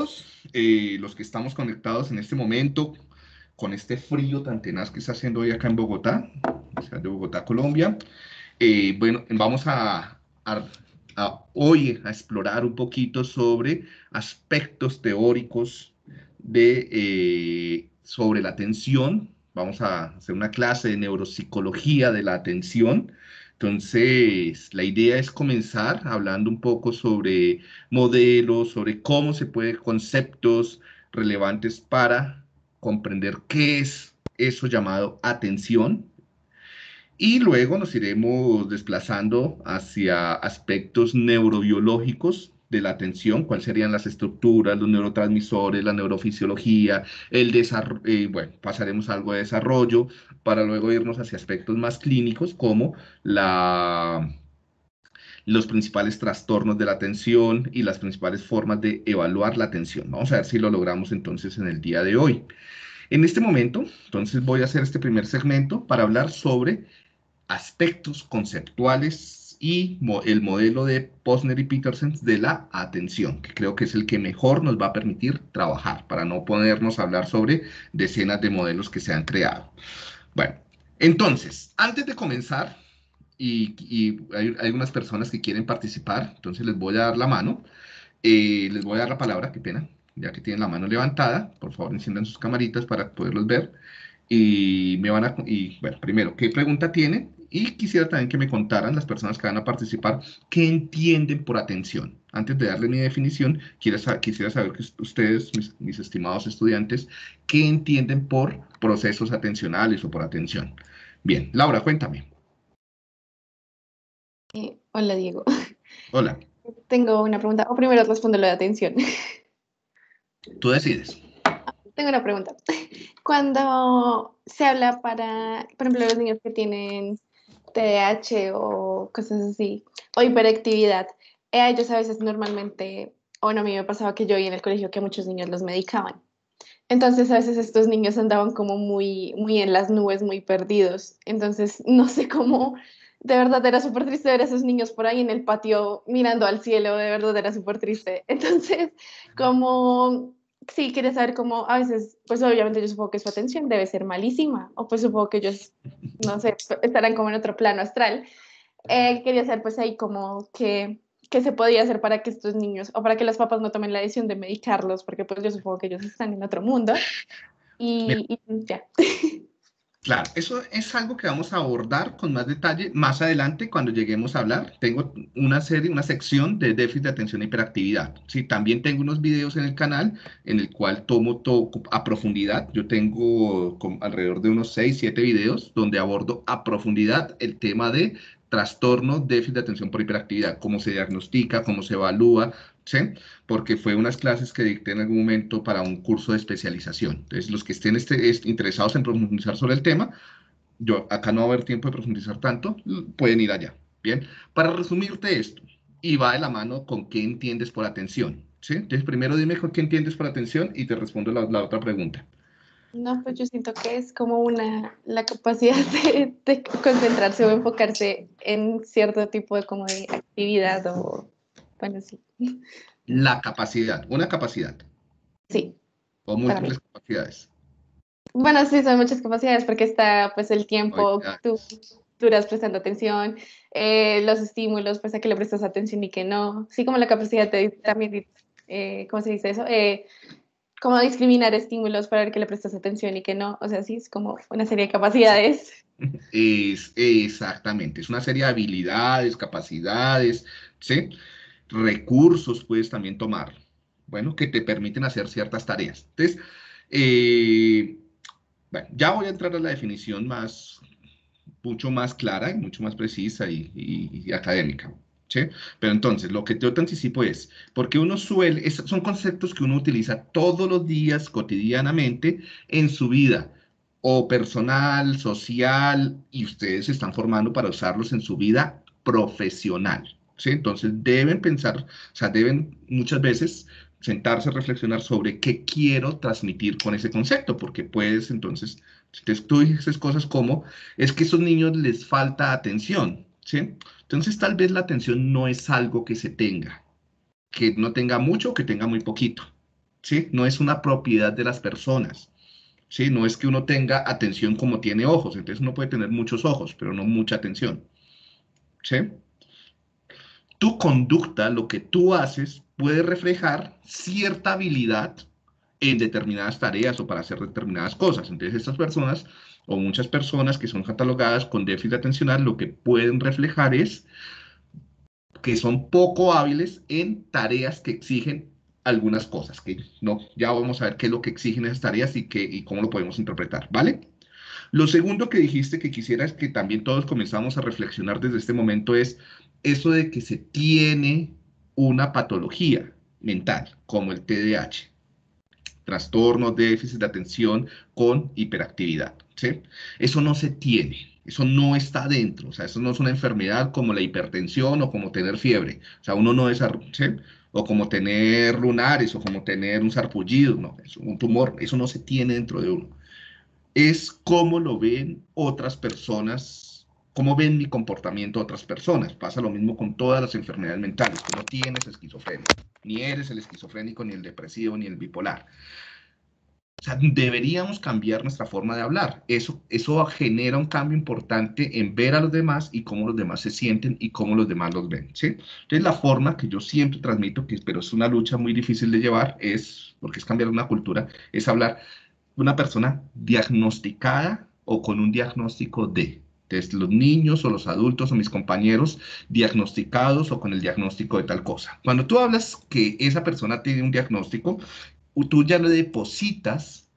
todos los que estamos conectados en este momento con este frío tan tenaz que está haciendo hoy acá en Bogotá, o sea, de Bogotá, Colombia. Bueno, vamos hoy a explorar un poquito sobre aspectos teóricos sobre la atención. Vamos a hacer una clase de neuropsicología de la atención. Entonces, la idea es comenzar hablando un poco sobre modelos, sobre cómo se puede, conceptos relevantes para comprender qué es eso llamado atención, y luego nos iremos desplazando hacia aspectos neurobiológicos de la atención, cuáles serían las estructuras, los neurotransmisores, la neurofisiología, el desarrollo, bueno, pasaremos a algo de desarrollo para luego irnos hacia aspectos más clínicos como los principales trastornos de la atención y las principales formas de evaluar la atención. Vamos a ver si lo logramos entonces en el día de hoy. En este momento, entonces voy a hacer este primer segmento para hablar sobre aspectos conceptuales y el modelo de Posner y Peterson de la atención, que creo que es el que mejor nos va a permitir trabajar, para no ponernos a hablar sobre decenas de modelos que se han creado. Bueno, entonces, antes de comenzar, y hay unas personas que quieren participar, entonces les voy a dar la mano, les voy a dar la palabra, qué pena, ya que tienen la mano levantada, por favor enciendan sus camaritas para poderlos ver. Y bueno, primero, ¿qué pregunta tienen? Y quisiera también que me contaran las personas que van a participar qué entienden por atención. Antes de darle mi definición, quisiera saber que ustedes, mis estimados estudiantes, qué entienden por procesos atencionales o por atención. Bien, Laura, cuéntame. Hola, Diego. Hola, Tengo una pregunta, o primero respondo lo de atención. tú decides. Tengo una pregunta. Cuando se habla por ejemplo, los niños que tienen TDAH o cosas así, o hiperactividad, ellos a veces normalmente, o no, a mí me pasaba que yo vi en el colegio que a muchos niños los medicaban. Entonces a veces estos niños andaban como muy, muy en las nubes, muy perdidos. Entonces no sé cómo, de verdad era súper triste ver a esos niños por ahí en el patio mirando al cielo, de verdad era súper triste. Entonces, como, sí, quería saber cómo a veces, pues obviamente yo supongo que su atención debe ser malísima, o pues supongo que ellos, no sé, estarán como en otro plano astral. Quería saber pues ahí como que qué se podía hacer para que estos niños o para que los papás no tomen la decisión de medicarlos, porque pues yo supongo que ellos están en otro mundo y ya. Claro, eso es algo que vamos a abordar con más detalle más adelante cuando lleguemos a hablar. Tengo una sección de déficit de atención e hiperactividad. Sí, también tengo unos videos en el canal en el cual tomo todo a profundidad. Yo tengo alrededor de unos 6, 7 videos donde abordo a profundidad el tema de trastorno déficit de atención por hiperactividad, cómo se diagnostica, cómo se evalúa, ¿sí? Porque fue unas clases que dicté en algún momento para un curso de especialización. Entonces, los que estén interesados en profundizar sobre el tema, yo acá no va a haber tiempo de profundizar tanto, pueden ir allá. Bien, para resumirte esto, y va de la mano con qué entiendes por atención, ¿sí? Entonces, primero dime con qué entiendes por atención y te respondo la otra pregunta. No, pues yo siento que es como la capacidad de concentrarse o enfocarse en cierto tipo de como de actividad o, bueno, sí. La capacidad, una capacidad Sí, o para mí. múltiples capacidades. Bueno, sí, son muchas capacidades porque está pues el Oye, tiempo, tú duras prestando atención, los estímulos, pues a que le prestas atención y que no. Sí, como la capacidad de también, ¿cómo se dice eso? Como discriminar estímulos para ver que le prestas atención y que no. O sea, sí, es como una serie de capacidades. exactamente, es una serie de habilidades, capacidades, ¿sí? Recursos puedes también tomar, bueno, que te permiten hacer ciertas tareas. Entonces, eh, bueno, ya voy a entrar a la definición mucho más clara y mucho más precisa y académica, ¿sí? Pero entonces, lo que yo te anticipo es, porque uno son conceptos que uno utiliza todos los días, cotidianamente, en su vida, o personal, social, y ustedes se están formando para usarlos en su vida profesional, ¿sí? Entonces, deben pensar, o sea, deben muchas veces sentarse a reflexionar sobre qué quiero transmitir con ese concepto, porque puedes entonces, si tú dices cosas como es que a esos niños les falta atención, ¿sí? Entonces tal vez la atención no es algo que se tenga, que no tenga mucho o que tenga muy poquito. ¿sí? No es una propiedad de las personas, ¿sí? No es que uno tenga atención como tiene ojos, entonces uno puede tener muchos ojos, pero no mucha atención, ¿sí? Tu conducta, lo que tú haces, puede reflejar cierta habilidad en determinadas tareas o para hacer determinadas cosas. Entonces, estas personas o muchas personas que son catalogadas con déficit atencional, lo que pueden reflejar es que son poco hábiles en tareas que exigen algunas cosas, que no, ya vamos a ver qué es lo que exigen esas tareas y cómo lo podemos interpretar, ¿vale? Lo segundo que dijiste que quisieras que también todos comenzamos a reflexionar desde este momento es eso de que se tiene una patología mental, como el TDAH, trastorno, déficit de atención con hiperactividad, ¿sí? Eso no se tiene, eso no está dentro, o sea, eso no es una enfermedad como la hipertensión o como tener fiebre, o sea, uno no desarrolla, ¿sí? O como tener lunares o como tener un sarpullido, no, es un tumor, eso no se tiene dentro de uno. Es cómo lo ven otras personas, cómo ven mi comportamiento otras personas. Pasa lo mismo con todas las enfermedades mentales. Tú no tienes esquizofrenia, ni eres el esquizofrénico, ni el depresivo, ni el bipolar. O sea, deberíamos cambiar nuestra forma de hablar. Eso genera un cambio importante en ver a los demás y cómo los demás se sienten y cómo los demás los ven, ¿sí? Entonces, la forma que yo siempre transmito, que pero es una lucha muy difícil de llevar, es, porque es cambiar una cultura, es hablar una persona diagnosticada o con un diagnóstico de. Entonces, los niños o los adultos o mis compañeros diagnosticados o con el diagnóstico de tal cosa. Cuando tú hablas que esa persona tiene un diagnóstico, tú ya le depositas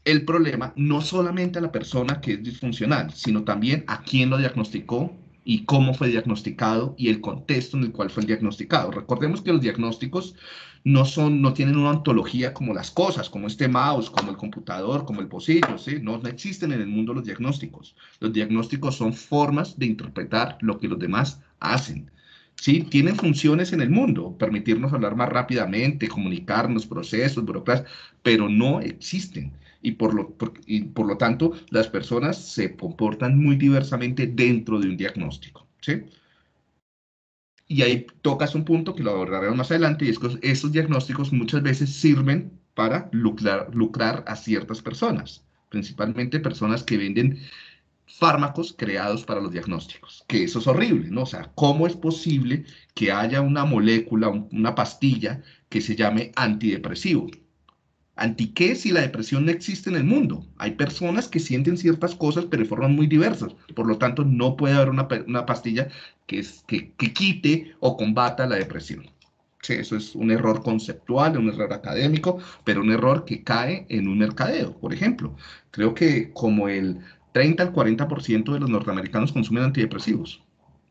el problema no solamente a la persona que es disfuncional, sino también a quién lo diagnosticó y cómo fue diagnosticado y el contexto en el cual fue diagnosticado. Recordemos que los diagnósticos no tienen una ontología como las cosas, como este mouse, como el computador, como el pocillo, ¿sí? No existen en el mundo los diagnósticos. Los diagnósticos son formas de interpretar lo que los demás hacen. Sí, tienen funciones en el mundo, permitirnos hablar más rápidamente, comunicarnos, procesos, burocracia, pero no existen y por lo tanto las personas se comportan muy diversamente dentro de un diagnóstico, ¿sí? Y ahí tocas un punto que lo abordaremos más adelante, y es que esos diagnósticos muchas veces sirven para lucrar a ciertas personas, principalmente personas que venden fármacos creados para los diagnósticos, que eso es horrible, ¿no? O sea, ¿cómo es posible que haya una molécula, una pastilla que se llame antidepresivo? ¿Anti qué si la depresión no existe en el mundo? Hay personas que sienten ciertas cosas, pero de formas muy diversas. Por lo tanto, no puede haber una pastilla que quite o combata la depresión. Sí, eso es un error conceptual, un error académico, pero un error que cae en un mercadeo. Por ejemplo, creo que como el 30 al 40% de los norteamericanos consumen antidepresivos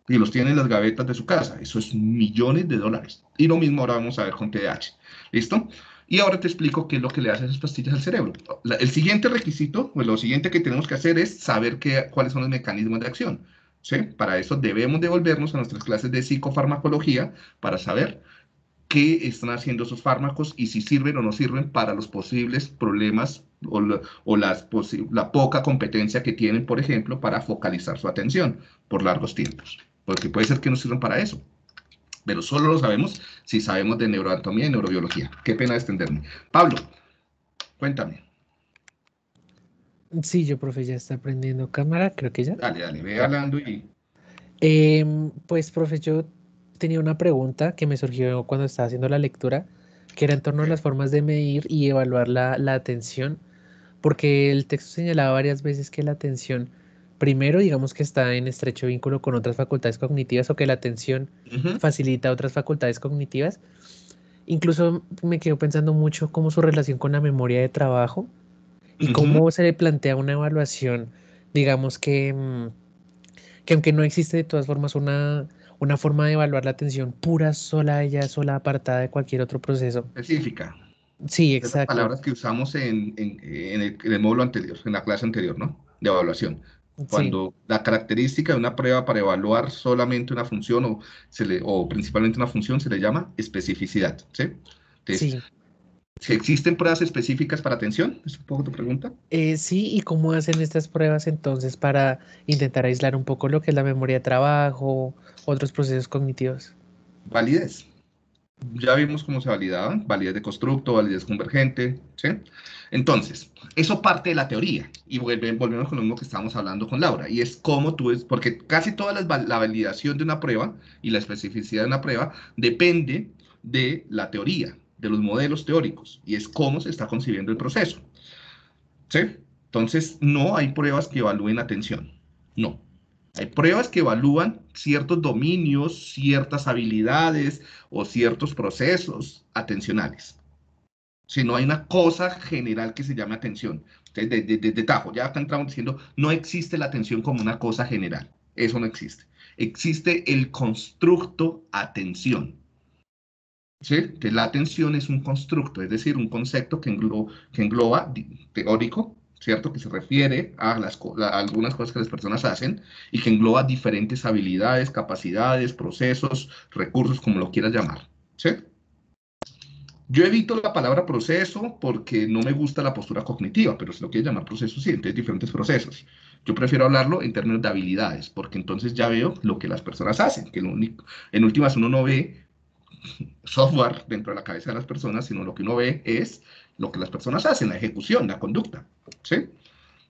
y los tienen en las gavetas de su casa. Eso es millones de dólares. Y lo mismo ahora vamos a ver con TDAH. ¿Listo? Y ahora te explico qué es lo que le hacen esas pastillas al cerebro. El siguiente requisito, pues lo siguiente que tenemos que hacer es saber cuáles son los mecanismos de acción. ¿Sí? Para eso debemos devolvernos a nuestras clases de psicofarmacología para saber qué están haciendo esos fármacos y si sirven o no sirven para los posibles problemas la poca competencia que tienen, por ejemplo, para focalizar su atención por largos tiempos. Porque puede ser que no sirvan para eso, pero solo lo sabemos si sabemos de neuroanatomía y neurobiología. Qué pena extenderme. Pablo, cuéntame. Sí, yo, profe, ya está prendiendo cámara, creo que ya. Dale, dale, ve Ya. hablando y... Pues, profe, yo tenía una pregunta que me surgió cuando estaba haciendo la lectura, que era en torno a las formas de medir y evaluar la atención, porque el texto señalaba varias veces que la atención, primero, digamos que está en estrecho vínculo con otras facultades cognitivas o que la atención Ujú, facilita otras facultades cognitivas. Incluso me quedo pensando mucho cómo su relación con la memoria de trabajo y ujú. cómo se le plantea una evaluación, digamos que aunque no existe de todas formas una forma de evaluar la atención pura, sola, ella sola, apartada de cualquier otro proceso. Específica. Sí, Esas exacto. palabras que usamos en el módulo anterior, en la clase anterior, ¿no? De evaluación. Sí, Cuando la característica de una prueba para evaluar solamente una función o principalmente una función se le llama especificidad, ¿sí? Entonces, sí. si existen pruebas específicas para atención, es un poco tu pregunta. Sí, ¿y cómo hacen estas pruebas entonces para intentar aislar un poco lo que es la memoria de trabajo, otros procesos cognitivos? Validez. Ya vimos cómo se validaban, validez de constructo, validez convergente, ¿sí? Entonces, eso parte de la teoría, y volvemos con lo mismo que estábamos hablando con Laura, y es cómo tú es, porque casi toda la validación de una prueba y la especificidad de una prueba depende de la teoría, de los modelos teóricos, y es cómo se está concibiendo el proceso, ¿sí? Entonces, no hay pruebas que evalúen atención, no. Hay pruebas que evalúan ciertos dominios, ciertas habilidades o ciertos procesos atencionales. Si no hay una cosa general que se llame atención. Entonces, de tajo, ya acá entramos diciendo, no existe la atención como una cosa general. Eso no existe. Existe el constructo atención. ¿Sí? Que la atención es un constructo, es decir, un concepto que engloba teórico, ¿cierto? Que se refiere a, a algunas cosas que las personas hacen y que engloba diferentes habilidades, capacidades, procesos, recursos, como lo quieras llamar. ¿Sí? Yo evito la palabra proceso porque no me gusta la postura cognitiva, pero si lo quieres llamar proceso, sí, entonces diferentes procesos. Yo prefiero hablarlo en términos de habilidades, porque entonces ya veo lo que las personas hacen, que en últimas uno no ve software dentro de la cabeza de las personas, sino lo que uno ve es lo que las personas hacen, la ejecución, la conducta, ¿sí?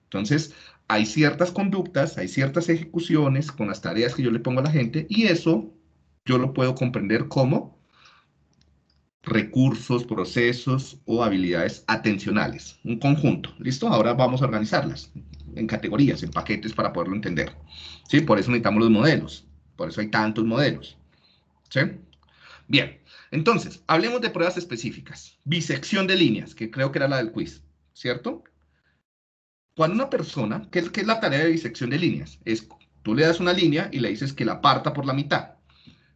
Entonces, hay ciertas conductas, hay ciertas ejecuciones con las tareas que yo le pongo a la gente y eso yo lo puedo comprender como recursos, procesos o habilidades atencionales, un conjunto, ¿listo? Ahora vamos a organizarlas en categorías, en paquetes para poderlo entender, ¿sí? Por eso necesitamos los modelos, por eso hay tantos modelos, ¿sí? Bien, entonces, hablemos de pruebas específicas. Bisección de líneas, que creo que era la del quiz, ¿cierto? Cuando una persona, ¿qué es la tarea de bisección de líneas? Es, tú le das una línea y le dices que la parta por la mitad.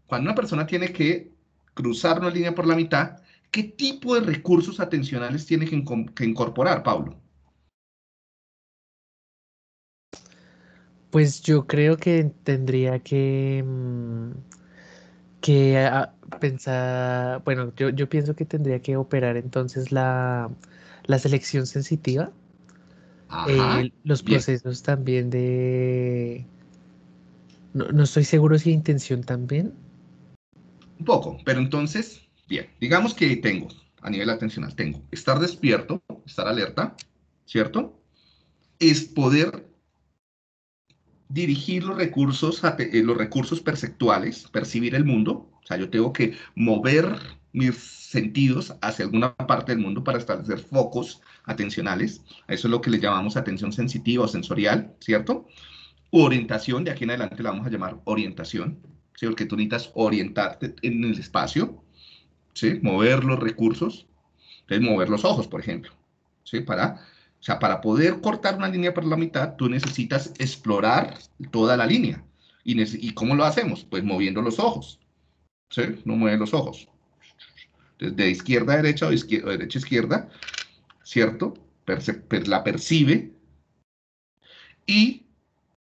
Cuando una persona tiene que cruzar una línea por la mitad, ¿qué tipo de recursos atencionales tiene que incorporar, Pablo? Pues yo creo que tendría que pensar, bueno, yo pienso que tendría que operar entonces la selección sensitiva, Ajá, los bien, procesos también de, no estoy seguro si intención también. un poco, pero entonces, bien, digamos que tengo, a nivel atencional, tengo estar despierto, estar alerta, ¿cierto? Es poder dirigir los recursos perceptuales, percibir el mundo. O sea, yo tengo que mover mis sentidos hacia alguna parte del mundo para establecer focos atencionales. Eso es lo que le llamamos atención sensitiva o sensorial, ¿cierto? Orientación, de aquí en adelante la vamos a llamar orientación, ¿sí? Porque tú necesitas orientarte en el espacio, ¿sí? Mover los recursos, entonces mover los ojos, por ejemplo, ¿sí? O sea, para poder cortar una línea por la mitad, tú necesitas explorar toda la línea. ¿Y cómo lo hacemos? Pues moviendo los ojos, ¿sí? No mueve los ojos. Entonces, de izquierda a derecha o derecha a izquierda, ¿cierto? La percibe y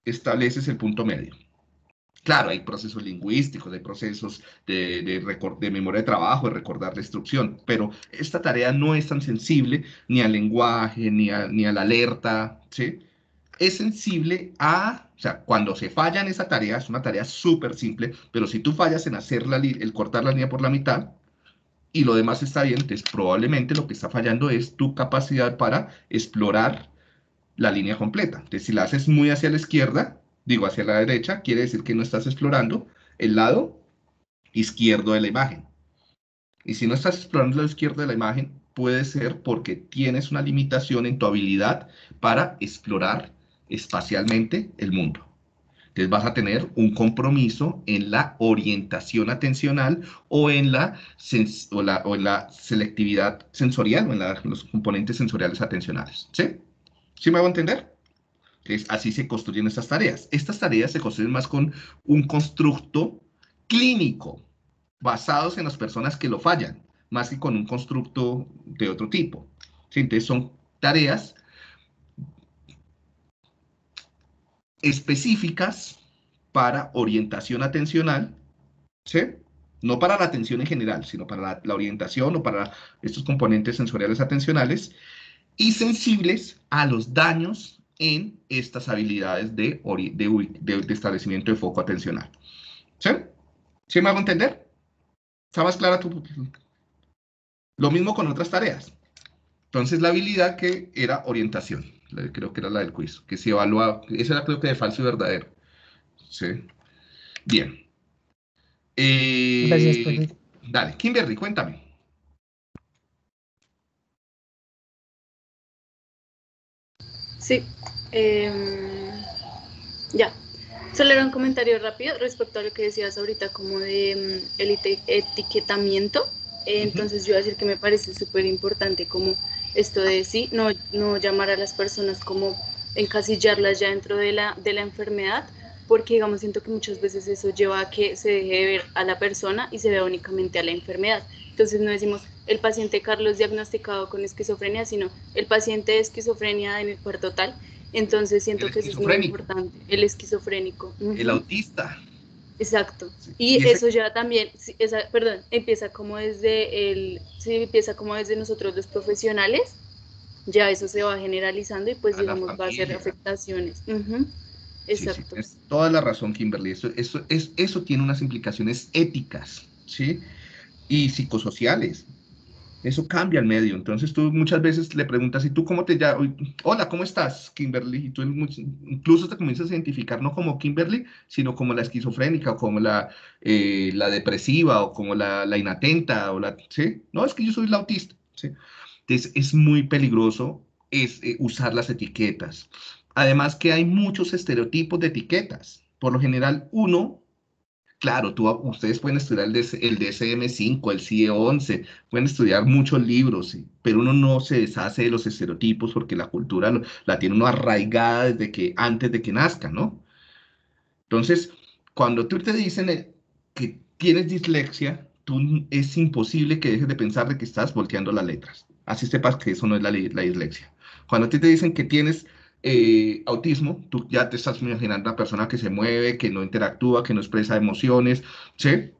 estableces el punto medio. Claro, hay procesos lingüísticos, hay procesos de memoria de trabajo, de recordar la instrucción, pero esta tarea no es tan sensible ni al lenguaje, ni a la alerta, ¿sí? Es sensible a, o sea, cuando se falla en esa tarea, es una tarea súper simple, pero si tú fallas en hacer el cortar la línea por la mitad y lo demás está bien, entonces probablemente lo que está fallando es tu capacidad para explorar la línea completa. Entonces, si la haces muy hacia la izquierda, digo hacia la derecha, quiere decir que no estás explorando el lado izquierdo de la imagen. Y si no estás explorando el lado izquierdo de la imagen, puede ser porque tienes una limitación en tu habilidad para explorar espacialmente el mundo. Entonces vas a tener un compromiso en la orientación atencional o o en la selectividad sensorial o en los componentes sensoriales atencionales. ¿Sí? ¿Sí me hago entender? Entonces, así se construyen estas tareas. Estas tareas se construyen más con un constructo clínico, basados en las personas que lo fallan, más que con un constructo de otro tipo. ¿Sí? Entonces, son tareas específicas para orientación atencional, ¿sí? No para la atención en general, sino para la orientación o para estos componentes sensoriales atencionales y sensibles a los daños en estas habilidades de establecimiento de foco atencional. ¿Sí? ¿Sí me hago entender? ¿Está más clara Lo mismo con otras tareas. Entonces, la habilidad que era orientación, creo que era la del quiz, que se evaluaba, esa era creo que de falso y verdadero. Sí. Bien. Gracias, profe. Dale, Kimberly, cuéntame. Sí, ya. Solo era un comentario rápido respecto a lo que decías ahorita como de el etiquetamiento. Entonces yo iba a decir que me parece súper importante como esto de sí, no llamar a las personas como encasillarlas ya dentro de la enfermedad, porque digamos siento que muchas veces eso lleva a que se deje de ver a la persona y se vea únicamente a la enfermedad. Entonces no decimos el paciente Carlos diagnosticado con esquizofrenia, sino el paciente de esquizofrenia en el cuarto tal. Entonces El siento que eso es muy esquizofrénico, importante, el esquizofrénico. el autista. Exacto. Sí. Y eso ya también, perdón, empieza como empieza como desde nosotros los profesionales, ya eso se va generalizando y pues A la digamos va a hacer familia. afectaciones. Sí, sí, Exacto. tienes toda la razón, Kimberly. Eso tiene unas implicaciones éticas, ¿sí? Y psicosociales. Eso cambia el medio. Entonces tú muchas veces le preguntas, ¿y tú cómo te llamas? Hola, ¿cómo estás, Kimberly? Y tú incluso te comienzas a identificar no como Kimberly, sino como la esquizofrénica, o como la depresiva, o como la inatenta, ¿sí? No, es que yo soy la autista, ¿sí? Entonces es muy peligroso usar las etiquetas. Además que hay muchos estereotipos de etiquetas. Por lo general, claro, ustedes pueden estudiar el DSM-5, el CIE-11, pueden estudiar muchos libros, sí, pero uno no se deshace de los estereotipos porque la cultura la tiene uno arraigada antes de que nazca, ¿no? Entonces, cuando tú te dicen que tienes dislexia, es imposible que dejes de pensar de que estás volteando las letras. Así sepas que eso no es la dislexia. Cuando a ti te dicen que tienes autismo, tú ya te estás imaginando una persona que se mueve, que no interactúa, que no expresa emociones, ¿sí?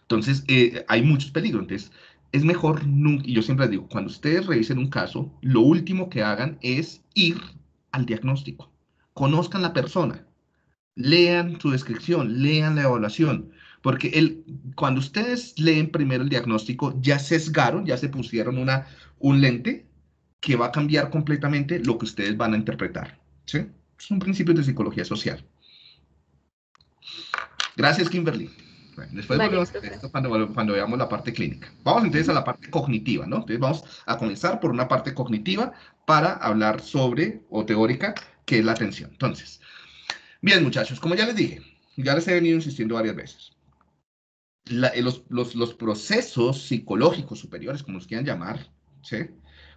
Entonces, hay muchos peligros. Entonces, es mejor nunca, y yo siempre les digo, cuando ustedes revisen un caso, lo último que hagan es ir al diagnóstico. Conozcan la persona, lean su descripción, lean la evaluación, porque cuando ustedes leen primero el diagnóstico, ya sesgaron, ya se pusieron un lente que va a cambiar completamente lo que ustedes van a interpretar. ¿Sí? Son principios de psicología social. Gracias, Kimberly. Bueno, después Vale, volvemos a profe. esto cuando veamos la parte clínica. Vamos entonces a la parte cognitiva, ¿no? Entonces vamos a comenzar por una parte cognitiva para hablar sobre, o teórica, qué es la atención. Entonces, bien, muchachos, como ya les dije, ya les he venido insistiendo varias veces, los procesos psicológicos superiores, como los quieran llamar, ¿sí?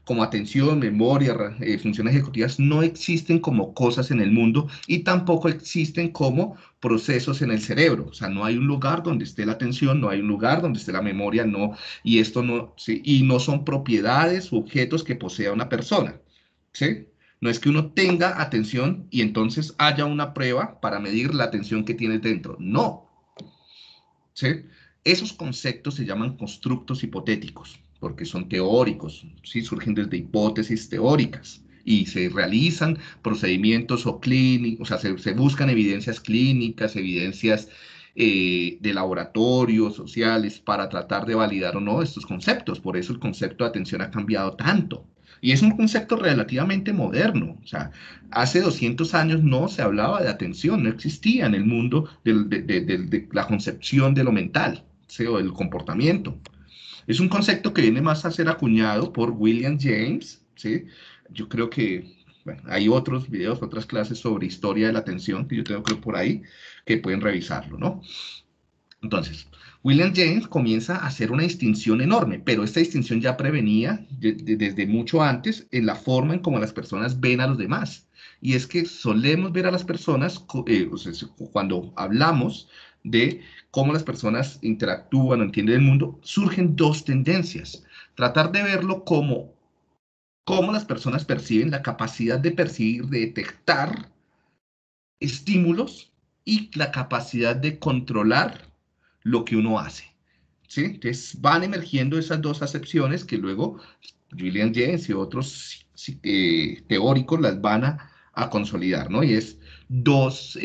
Como atención, memoria, funciones ejecutivas, no existen como cosas en el mundo y tampoco existen como procesos en el cerebro. O sea, no hay un lugar donde esté la atención, no hay un lugar donde esté la memoria, no, y esto no, ¿sí? Y no son propiedades u objetos que posea una persona, ¿sí? No es que uno tenga atención y entonces haya una prueba para medir la atención que tienes dentro. No, ¿sí? Esos conceptos se llaman constructos hipotéticos, porque son teóricos, ¿sí? Surgen desde hipótesis teóricas y se realizan procedimientos o clínicos, o sea, se buscan evidencias clínicas, evidencias de laboratorios sociales para tratar de validar o no estos conceptos. Por eso el concepto de atención ha cambiado tanto. Y es un concepto relativamente moderno. O sea, hace 200 años no se hablaba de atención, no existía en el mundo de la concepción de lo mental, ¿sí? O del comportamiento. Es un concepto que viene más a ser acuñado por William James, ¿sí? Yo creo que bueno, hay otros videos, otras clases sobre historia de la atención que yo tengo creo por ahí que pueden revisarlo, ¿no? Entonces, William James comienza a hacer una distinción enorme, pero esta distinción ya prevenía desde mucho antes en la forma en cómo las personas ven a los demás. Y es que solemos ver a las personas, o sea, cuando hablamos de cómo las personas interactúan o entienden el mundo, surgen dos tendencias. Tratar de verlo como cómo las personas perciben, la capacidad de percibir, de detectar estímulos y la capacidad de controlar lo que uno hace. ¿Sí? Entonces van emergiendo esas dos acepciones que luego William James y otros teóricos las van a consolidar, ¿no? Y es dos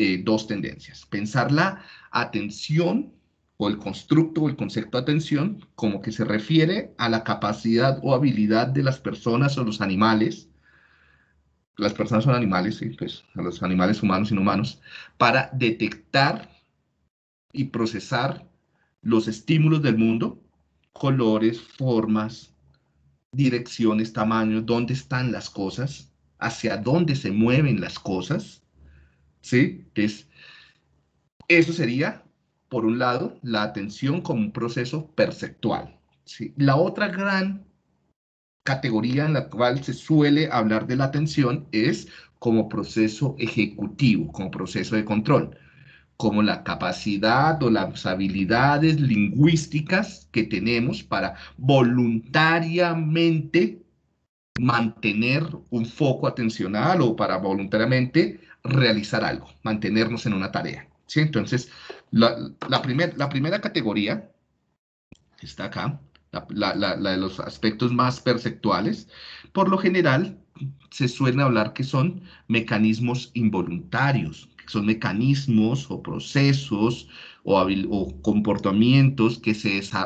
tendencias. Pensar la atención o el constructo o el concepto de atención como que se refiere a la capacidad o habilidad de las personas o los animales. Las personas son animales, sí, pues a los animales humanos y no humanos, para detectar y procesar los estímulos del mundo, colores, formas, direcciones, tamaños, dónde están las cosas, hacia dónde se mueven las cosas, ¿sí? Entonces, eso sería, por un lado, la atención como un proceso perceptual, ¿sí? La otra gran categoría en la cual se suele hablar de la atención es como proceso ejecutivo, como proceso de control, como la capacidad o las habilidades lingüísticas que tenemos para voluntariamente mantener un foco atencional o para voluntariamente realizar algo, mantenernos en una tarea. ¿Sí? Entonces, la primera categoría que está acá, la de los aspectos más perceptuales, por lo general se suele hablar que son mecanismos involuntarios, que son mecanismos o procesos o comportamientos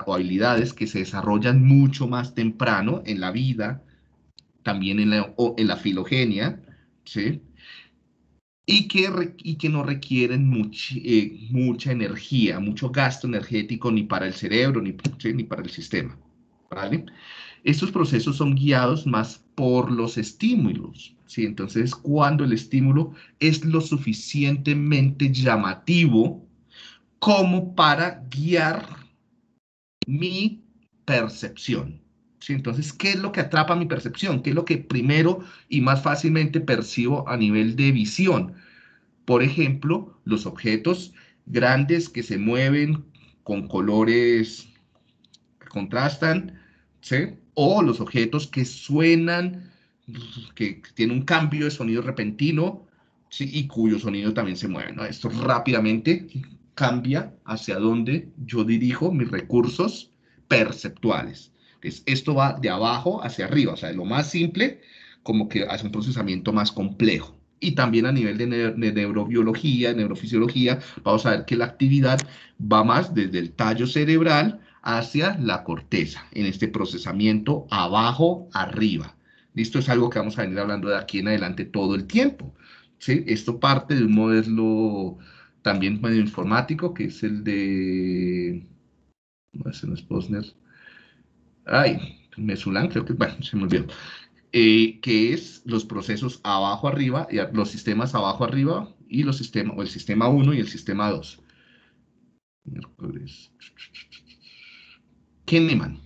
o habilidades que se desarrollan mucho más temprano en la vida, también en la filogenia, ¿sí? Y que no requieren mucha energía, mucho gasto energético ni para el cerebro ¿sí? Ni para el sistema, ¿vale? Estos procesos son guiados más por los estímulos, ¿sí? Entonces, cuando el estímulo es lo suficientemente llamativo como para guiar mi percepción. ¿Sí? Entonces, ¿qué es lo que atrapa mi percepción? ¿Qué es lo que primero y más fácilmente percibo a nivel de visión? Por ejemplo, los objetos grandes que se mueven con colores que contrastan, ¿sí? O los objetos que suenan, que tienen un cambio de sonido repentino, ¿sí? Y cuyo sonido también se mueve, ¿no? Esto rápidamente cambia hacia dónde yo dirijo mis recursos perceptuales. Entonces, esto va de abajo hacia arriba, o sea, de lo más simple, como que hace un procesamiento más complejo. Y también a nivel de neurobiología, neurofisiología, vamos a ver que la actividad va más desde el tallo cerebral hacia la corteza, en este procesamiento abajo, arriba. Listo, es algo que vamos a venir hablando de aquí en adelante todo el tiempo. ¿Sí? Esto parte de un modelo también medio informático, que es el de... No, ese no es Posner. Ay, Mesulan, creo que, bueno, se me olvidó. Que es los procesos abajo arriba, y los sistemas abajo arriba, y los sistemas, o el sistema 1 y el sistema 2. Miércoles. Kahneman,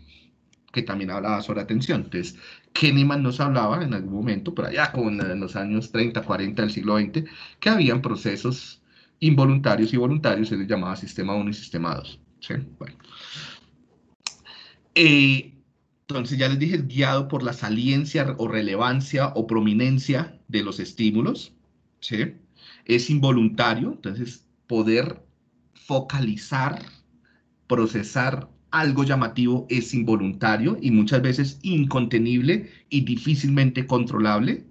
que también hablaba sobre atención. Entonces, Kahneman nos hablaba en algún momento, por allá como en los años 30, 40 del siglo XX, que habían procesos involuntarios y voluntarios, se les llamaba sistema 1 y sistema 2. ¿Sí? Bueno. Entonces ya les dije, es guiado por la saliencia o relevancia o prominencia de los estímulos, ¿sí? Es involuntario, entonces poder focalizar, procesar algo llamativo es involuntario y muchas veces incontenible y difícilmente controlable,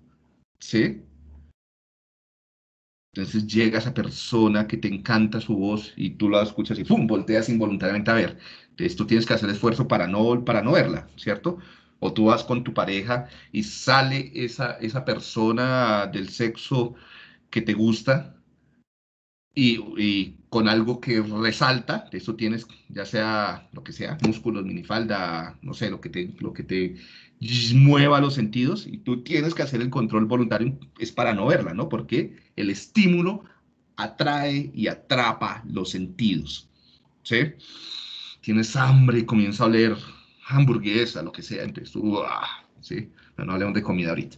¿sí? Entonces llega esa persona que te encanta su voz y tú la escuchas y ¡pum! Volteas involuntariamente a ver. Entonces tú tienes que hacer esfuerzo para no verla, ¿cierto? O tú vas con tu pareja y sale esa persona del sexo que te gusta y con algo que resalta, de eso tienes, ya sea lo que sea, músculos, minifalda, no sé, lo que te mueva los sentidos, y tú tienes que hacer el control voluntario, es para no verla, ¿no? Porque el estímulo atrae y atrapa los sentidos, ¿sí? Tienes hambre y comienza a oler hamburguesa, lo que sea, entonces tú, ¿sí? No hablemos de comida ahorita.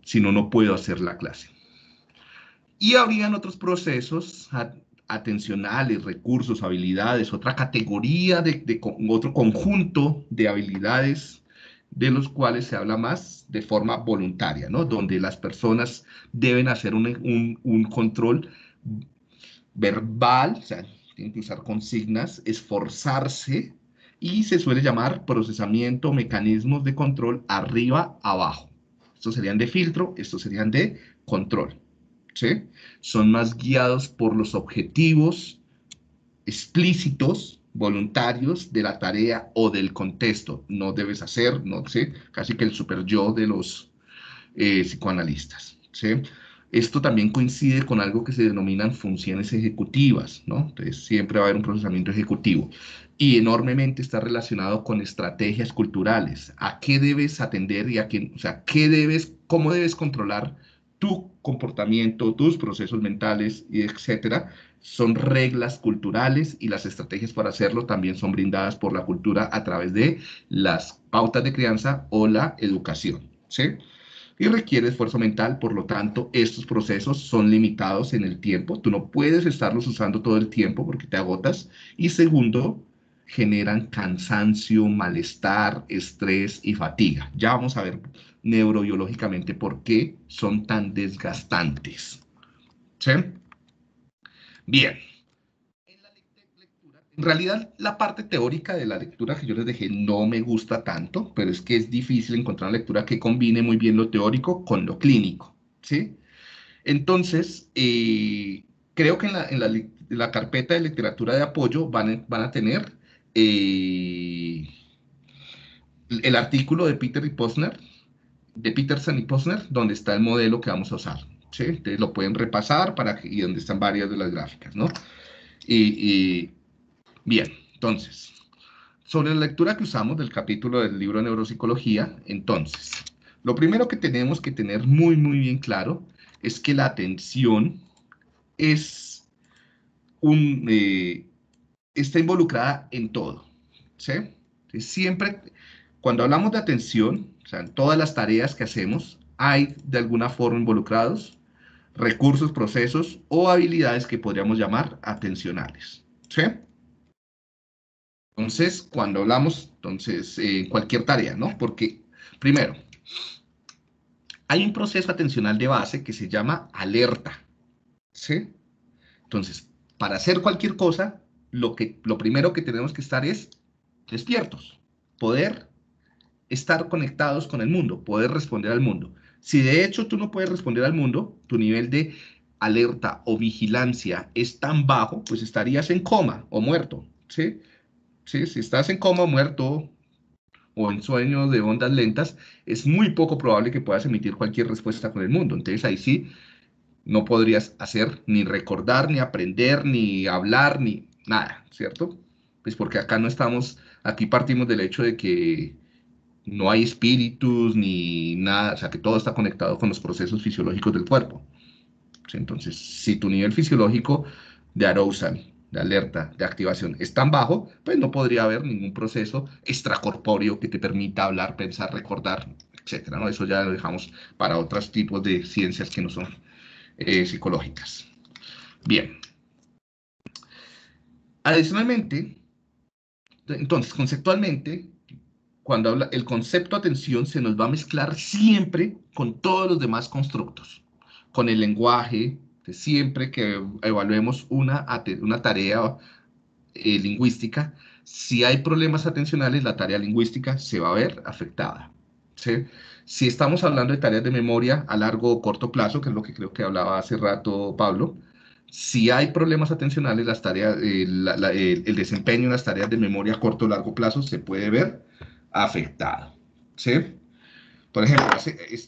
Si no, no puedo hacer la clase. Y habrían otros procesos atencionales, recursos, habilidades, otra categoría, otro conjunto de habilidades de los cuales se habla más de forma voluntaria, ¿no? Donde las personas deben hacer un control verbal, o sea, tienen que usar consignas, esforzarse, y se suele llamar procesamiento, mecanismos de control arriba-abajo. Estos serían de filtro, estos serían de control. ¿Sí? Son más guiados por los objetivos explícitos, voluntarios de la tarea o del contexto. No debes hacer, no sé, casi que el super yo de los psicoanalistas, ¿sí? Esto también coincide con algo que se denominan funciones ejecutivas, ¿no? Entonces siempre va a haber un procesamiento ejecutivo y enormemente está relacionado con estrategias culturales. ¿A qué debes atender y a quién, o sea, cómo debes controlar tu comportamiento, tus procesos mentales, y etcétera? Son reglas culturales y las estrategias para hacerlo también son brindadas por la cultura a través de las pautas de crianza o la educación, ¿sí? Y requiere esfuerzo mental, por lo tanto, estos procesos son limitados en el tiempo. Tú no puedes estarlos usando todo el tiempo porque te agotas. Y segundo, generan cansancio, malestar, estrés y fatiga. Ya vamos a ver neurobiológicamente por qué son tan desgastantes. ¿Sí? Bien. En realidad, la parte teórica de la lectura que yo les dejé no me gusta tanto, pero es que es difícil encontrar una lectura que combine muy bien lo teórico con lo clínico, ¿sí? Entonces, creo que en la carpeta de literatura de apoyo van a tener eh, el artículo de Peter y Posner, de Peterson y Posner, donde está el modelo que vamos a usar, ¿sí? Entonces lo pueden repasar y donde están varias de las gráficas, ¿no? Y bien, entonces, sobre la lectura que usamos del capítulo del libro de neuropsicología, entonces, lo primero que tenemos que tener muy, muy bien claro es que la atención es está involucrada en todo, ¿sí? Entonces, siempre, cuando hablamos de atención, o sea, en todas las tareas que hacemos, hay de alguna forma involucrados recursos, procesos o habilidades que podríamos llamar atencionales, ¿sí? Entonces, cuando hablamos, entonces, cualquier tarea, ¿no? Porque, primero, hay un proceso atencional de base que se llama alerta, ¿sí? Entonces, para hacer cualquier cosa, lo primero que tenemos que estar es despiertos, poder estar conectados con el mundo, poder responder al mundo. Si de hecho tú no puedes responder al mundo, tu nivel de alerta o vigilancia es tan bajo, pues estarías en coma o muerto, ¿sí? ¿Sí? Si estás en coma o muerto o en sueños de ondas lentas, es muy poco probable que puedas emitir cualquier respuesta con el mundo. Entonces ahí sí no podrías hacer ni recordar, ni aprender, ni hablar, ni nada, ¿cierto? Pues porque acá no estamos, aquí partimos del hecho de que no hay espíritus ni nada, o sea que todo está conectado con los procesos fisiológicos del cuerpo. Entonces, si tu nivel fisiológico de arousal, de alerta, de activación es tan bajo, pues no podría haber ningún proceso extracorpóreo que te permita hablar, pensar, recordar, etcétera, ¿no? Eso ya lo dejamos para otros tipos de ciencias que no son psicológicas. Bien. Adicionalmente, entonces, conceptualmente, cuando habla el concepto atención se nos va a mezclar siempre con todos los demás constructos, con el lenguaje, siempre que evaluemos una tarea lingüística, si hay problemas atencionales, la tarea lingüística se va a ver afectada, ¿sí? Si estamos hablando de tareas de memoria a largo o corto plazo, que es lo que creo que hablaba hace rato Pablo, si hay problemas atencionales, las tareas, el desempeño en las tareas de memoria a corto o largo plazo se puede ver afectado, ¿sí? Por ejemplo,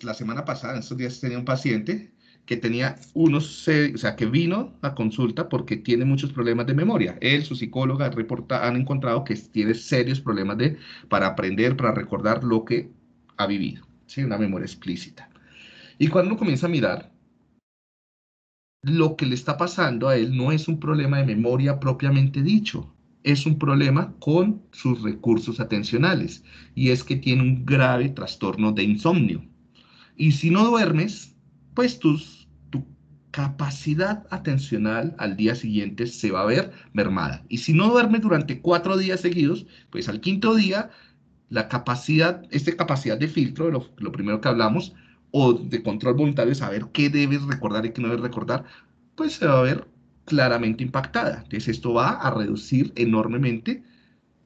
la semana pasada, en estos días, tenía un paciente que tenía o sea, que vino a consulta porque tiene muchos problemas de memoria. Él, su psicóloga, han encontrado que tiene serios problemas para aprender, para recordar lo que ha vivido, ¿sí? Una memoria explícita. Y cuando uno comienza a mirar, lo que le está pasando a él no es un problema de memoria propiamente dicho, es un problema con sus recursos atencionales, y es que tiene un grave trastorno de insomnio. Y si no duermes, pues tu capacidad atencional al día siguiente se va a ver mermada. Y si no duermes durante 4 días seguidos, pues al quinto día, esta capacidad de filtro, lo primero que hablamos, o de control voluntario de saber qué debes recordar y qué no debes recordar, pues se va a ver claramente impactada. Entonces esto va a reducir enormemente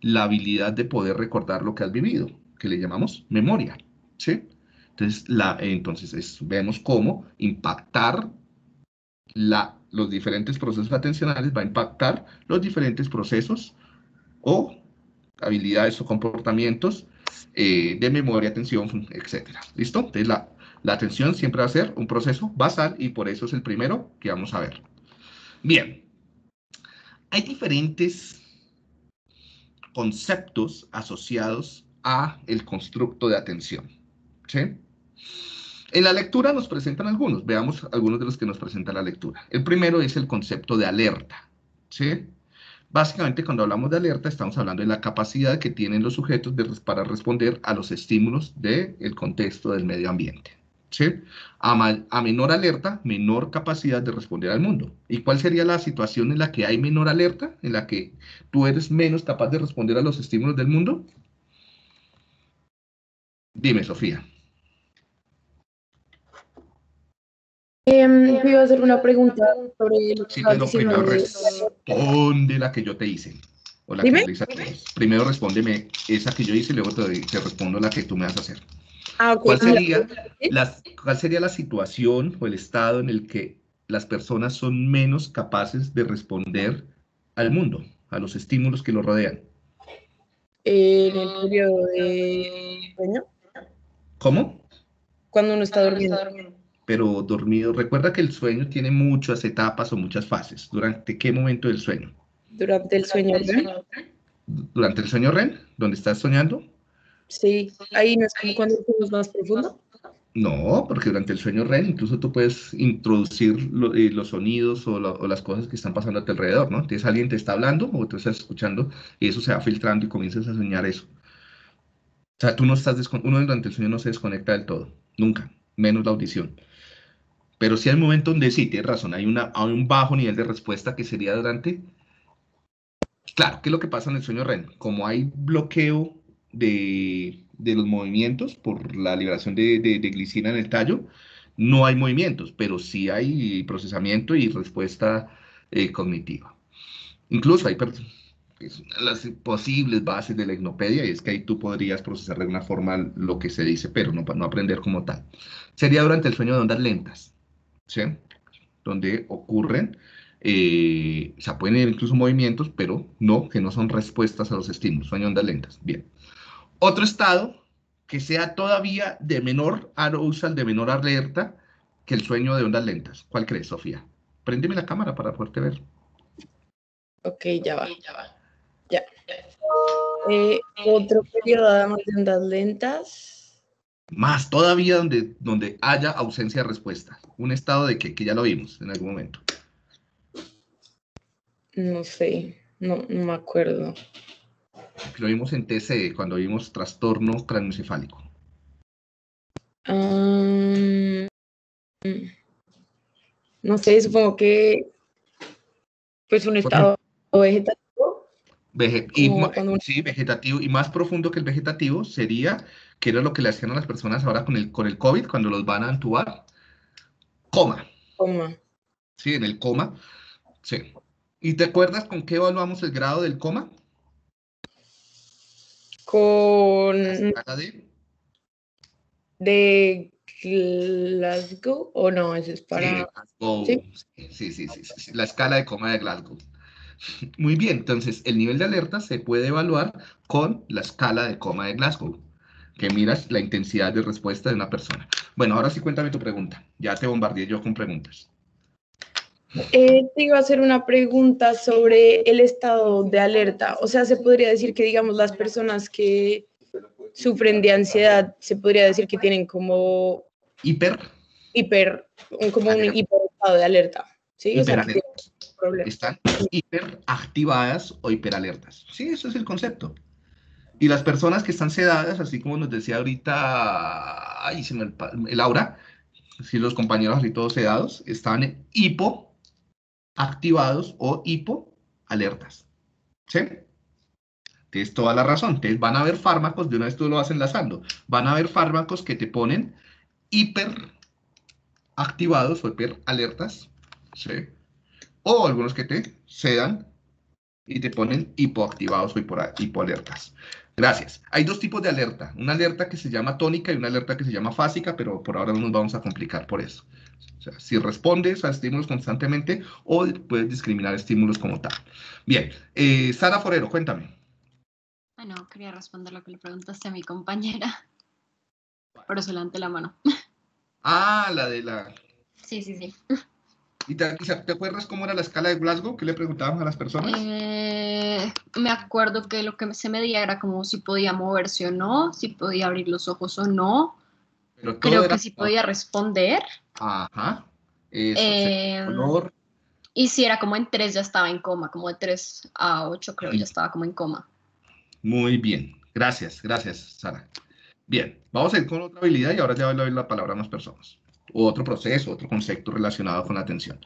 la habilidad de poder recordar lo que has vivido, que le llamamos memoria, ¿sí? Entonces, vemos cómo impactar los diferentes procesos atencionales, va a impactar los diferentes procesos o habilidades o comportamientos de memoria, atención, etcétera. ¿Listo? Entonces la atención siempre va a ser un proceso basal y por eso es el primero que vamos a ver. Bien, hay diferentes conceptos asociados a el constructo de atención, ¿sí? En la lectura nos presentan algunos, veamos algunos de los que nos presenta la lectura. El primero es el concepto de alerta, ¿sí? Básicamente, cuando hablamos de alerta, estamos hablando de la capacidad que tienen los sujetos para responder a los estímulos del contexto del medio ambiente, ¿sí? A menor alerta, menor capacidad de responder al mundo. ¿Y cuál sería la situación en la que hay menor alerta, en la que tú eres menos capaz de responder a los estímulos del mundo? Dime, Sofía. Te iba a hacer una pregunta sobre lo que Sí, estabas pero diciendo primero de... responde la que yo te hice. O la que Dime. yo le hice a todos. Primero respóndeme esa que yo hice y luego te respondo la que tú me vas a hacer. Ah, ok. ¿Cuál sería la situación o el estado en el que las personas son menos capaces de responder al mundo, a los estímulos que los rodean? En el periodo de sueño, ¿Cómo? cuando uno está durmiendo. Pero dormido. Recuerda que el sueño tiene muchas etapas o muchas fases. ¿Durante qué momento del sueño? Durante el sueño REM. ¿Durante el sueño REM? ¿Donde estás soñando? Sí, ahí no es como cuando el sueño es más profundo. No, porque durante el sueño REM incluso tú puedes introducir los sonidos o las cosas que están pasando a tu alrededor, ¿no? Entonces alguien te está hablando o tú estás escuchando y eso se va filtrando y comienzas a soñar eso. O sea, tú no estás uno durante el sueño no se desconecta del todo, nunca, menos la audición. Pero sí hay un momento donde sí, tienes razón, hay un bajo nivel de respuesta que sería durante... Claro, ¿qué es lo que pasa en el sueño REM? Como hay bloqueo de los movimientos por la liberación de glicina en el tallo, no hay movimientos, pero sí hay procesamiento y respuesta cognitiva. Incluso es una de las posibles bases de la hipnopedia y es que ahí tú podrías procesar de alguna forma lo que se dice, pero no aprender como tal. Sería durante el sueño de ondas lentas, ¿sí? Donde ocurren, o sea, pueden haber incluso movimientos, pero no, que no son respuestas a los estímulos, sueño de ondas lentas. Bien. Otro estado que sea todavía de menor arousal, de menor alerta que el sueño de ondas lentas. ¿Cuál crees, Sofía? Préndeme la cámara para poderte ver. Ok, ya va. Ya. Otro periodo además de ondas lentas. Más todavía donde haya ausencia de respuesta. Un estado de que ya lo vimos en algún momento. No sé, no me acuerdo. Lo vimos en TCE, cuando vimos trastorno craneoencefálico. No sé, supongo que pues un estado vegetativo. Sí, vegetativo y más profundo que el vegetativo sería, que era lo que le hacían a las personas ahora con el COVID, cuando los van a entubar, coma. Coma. Sí, en el coma, sí. ¿Y te acuerdas con qué evaluamos el grado del coma? Con La escala de Glasgow, o no, ese es para... Sí, de Glasgow. ¿Sí? Sí, la escala de coma de Glasgow. Muy bien, entonces el nivel de alerta se puede evaluar con la escala de coma de Glasgow, que miras la intensidad de respuesta de una persona. Bueno, ahora sí cuéntame tu pregunta. Ya te bombardeé yo con preguntas. Te iba a hacer una pregunta sobre el estado de alerta. O sea, se podría decir que, digamos, las personas que sufren de ansiedad, se podría decir que tienen como un hiper estado de alerta. ¿Sí? O sea, que tienen problemas. Están hiperactivadas o hiperalertas. Sí, eso es el concepto. Y las personas que están sedadas, así como nos decía ahorita, ay, el Aura, si los compañeros así todos sedados, están hipoactivados o hipoalertas. ¿Sí? Tienes toda la razón. Entonces van a haber fármacos, de una vez tú lo vas enlazando, van a haber fármacos que te ponen hiperactivados o hiperalertas, ¿sí? O algunos que te sedan y te ponen hipoactivados o hipoalertas. Gracias. Hay dos tipos de alerta. Una alerta que se llama tónica y una alerta que se llama fásica, pero por ahora no nos vamos a complicar por eso. O sea, si respondes a estímulos constantemente o puedes discriminar estímulos como tal. Bien, Sara Forero, cuéntame. Bueno, quería responder lo que le preguntaste a mi compañera. Por eso levanté la mano. Ah, la de la... Sí, sí, sí. ¿Y te acuerdas cómo era la escala de Glasgow? ¿Qué le preguntábamos a las personas? Me acuerdo que lo que se medía era como si podía moverse o no, si podía abrir los ojos o no. Pero todo Creo era... que sí podía responder. Ajá, eso, Eh, color. y si era como en 3 ya estaba en coma, como de 3 a 8 creo ya estaba como en coma. Muy bien, gracias, Sara. Bien, vamos a ir con otra habilidad y ahora ya le doy la palabra a más personas. O otro proceso, otro concepto relacionado con la atención.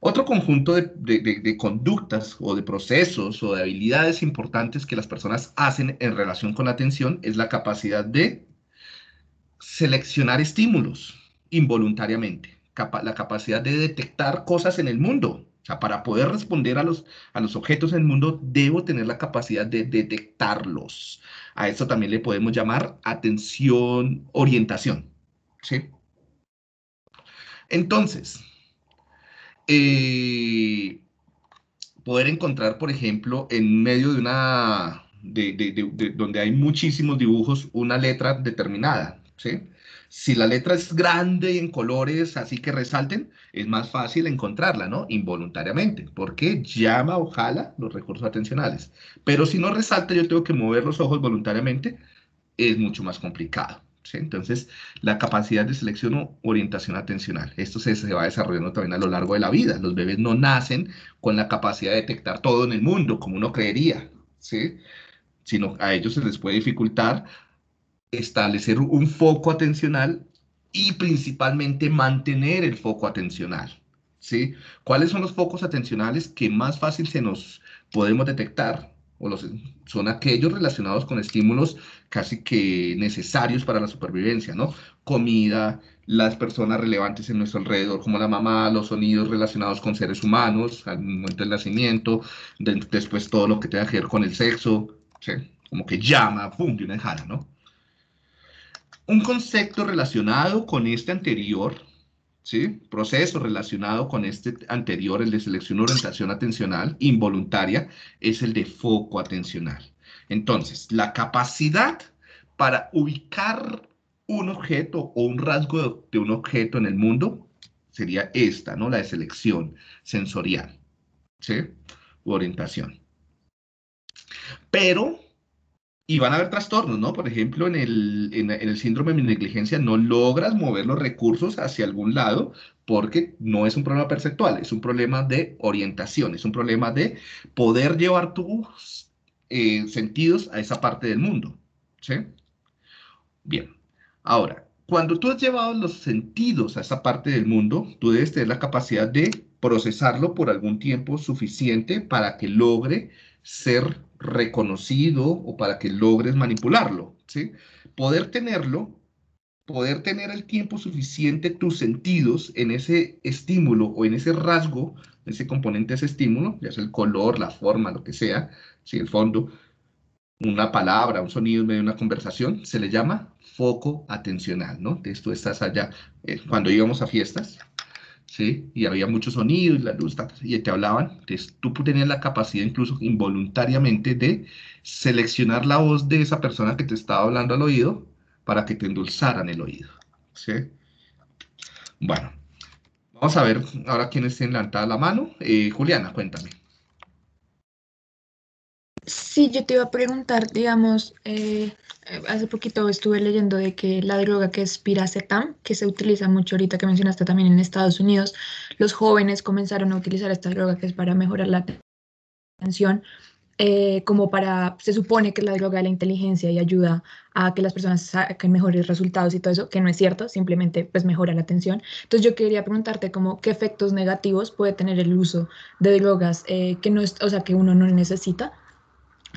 Otro conjunto de conductas o de procesos o de habilidades importantes que las personas hacen en relación con la atención es la capacidad de seleccionar estímulos involuntariamente, la capacidad de detectar cosas en el mundo. O sea, para poder responder a los objetos en el mundo, debo tener la capacidad de detectarlos. A eso también le podemos llamar atención, orientación. ¿Sí? Entonces, eh, poder encontrar, por ejemplo, en medio de una, donde hay muchísimos dibujos, una letra determinada, ¿sí? Si la letra es grande y en colores así que resalten, es más fácil encontrarla, ¿no? Involuntariamente, porque llama o jala los recursos atencionales. Pero si no resalta, yo tengo que mover los ojos voluntariamente, es mucho más complicado. ¿Sí? Entonces, la capacidad de selección o orientación atencional. Esto se va desarrollando también a lo largo de la vida. Los bebés no nacen con la capacidad de detectar todo en el mundo, como uno creería, ¿sí? Sino a ellos se les puede dificultar establecer un foco atencional y principalmente mantener el foco atencional, ¿sí? ¿Cuáles son los focos atencionales que más fácil se nos podemos detectar? Son aquellos relacionados con estímulos casi que necesarios para la supervivencia, ¿no? Comida, las personas relevantes en nuestro alrededor, como la mamá, los sonidos relacionados con seres humanos al momento del nacimiento, después todo lo que tenga que ver con el sexo, ¿sí? Como que llama, pum, de una jala, ¿no? Un concepto relacionado con este anterior, ¿sí? Proceso relacionado con este anterior, el de selección o orientación atencional involuntaria, es el de foco atencional. Entonces, la capacidad para ubicar un objeto o un rasgo de un objeto en el mundo sería esta, ¿no? La de selección sensorial, ¿sí? U orientación. Pero y van a haber trastornos, ¿no? Por ejemplo, en el síndrome de negligencia no logras mover los recursos hacia algún lado porque no es un problema perceptual, es un problema de orientación, es un problema de poder llevar tus sentidos a esa parte del mundo, ¿sí? Bien, ahora, cuando tú has llevado los sentidos a esa parte del mundo, tú debes tener la capacidad de procesarlo por algún tiempo suficiente para que logre ser reconocido o para que logres manipularlo, ¿sí? Poder tenerlo, poder tener el tiempo suficiente tus sentidos en ese estímulo o en ese rasgo, ese componente de ese estímulo, ya sea el color, la forma, lo que sea, ¿sí? El fondo, una palabra, un sonido en medio de una conversación, se le llama foco atencional, ¿no? Entonces tú estás allá, cuando íbamos a fiestas, ¿sí? Y había mucho sonido y la luz, y te hablaban, entonces tú tenías la capacidad incluso involuntariamente de seleccionar la voz de esa persona que te estaba hablando al oído para que te endulzaran el oído, ¿sí? Bueno, vamos a ver ahora quiénes tienen levantada la mano. Juliana, cuéntame. Sí, yo te iba a preguntar, digamos, hace poquito estuve leyendo de que la droga que es piracetam, que se utiliza mucho ahorita que mencionaste también en Estados Unidos, los jóvenes comenzaron a utilizar esta droga que es para mejorar la atención, como para, se supone que es la droga de la inteligencia y ayuda a que las personas saquen mejores resultados y todo eso, que no es cierto, simplemente pues mejora la atención. Entonces yo quería preguntarte como qué efectos negativos puede tener el uso de drogas que no es, o sea, que uno no necesita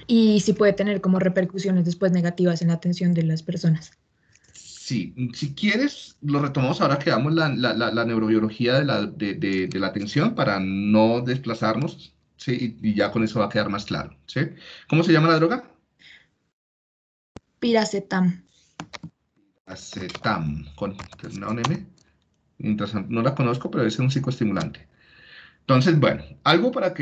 y si puede tener como repercusiones después negativas en la atención de las personas. Sí, si quieres, lo retomamos ahora que damos la neurobiología de la atención para no desplazarnos, ¿sí? Y ya con eso va a quedar más claro, ¿sí? ¿Cómo se llama la droga? Piracetam. Acetam, con terminado en M. Mientras no la conozco, pero es un psicoestimulante. Entonces, bueno, algo para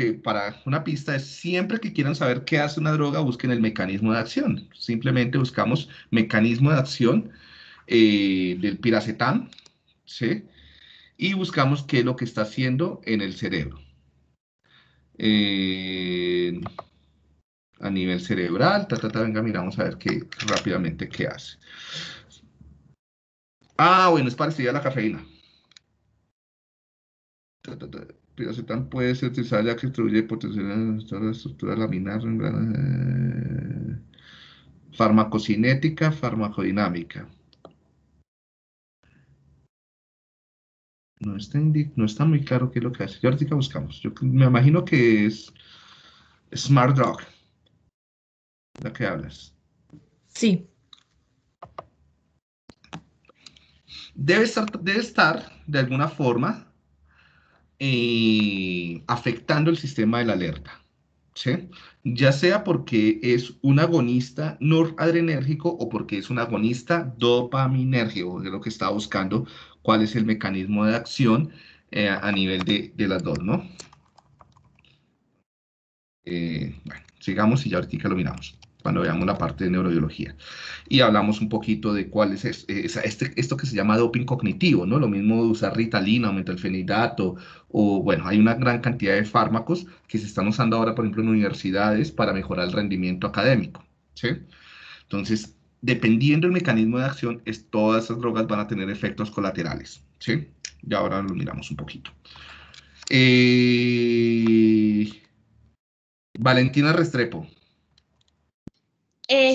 una pista es siempre que quieran saber qué hace una droga, busquen el mecanismo de acción. Simplemente buscamos mecanismo de acción del piracetam, ¿sí? Y buscamos qué es lo que está haciendo en el cerebro. Eh, a nivel cerebral, venga, miramos a ver rápidamente qué hace. Ah, bueno, es parecida a la cafeína. Piracetam puede ser utilizada ya que distribuye potencial toda la estructura laminar, farmacocinética, farmacodinámica. No está muy claro qué es lo que hace. Ya ahorita buscamos. Yo me imagino que es Smart Drug, la que hablas. Sí. Debe estar de alguna forma afectando el sistema de la alerta, ¿sí? Ya sea porque es un agonista noradrenérgico o porque es un agonista dopaminérgico, de lo que está buscando, cuál es el mecanismo de acción a nivel de las dos, ¿no? Bueno, sigamos y ya ahorita lo miramos, cuando veamos la parte de neurobiología. Y hablamos un poquito de cuál es esto que se llama doping cognitivo, ¿no? Lo mismo de usar Ritalina, metilfenidato, o bueno, hay una gran cantidad de fármacos que se están usando ahora, por ejemplo, en universidades para mejorar el rendimiento académico, ¿sí? Entonces, dependiendo del mecanismo de acción, todas esas drogas van a tener efectos colaterales, ¿sí? Ya ahora lo miramos un poquito. Valentina Restrepo.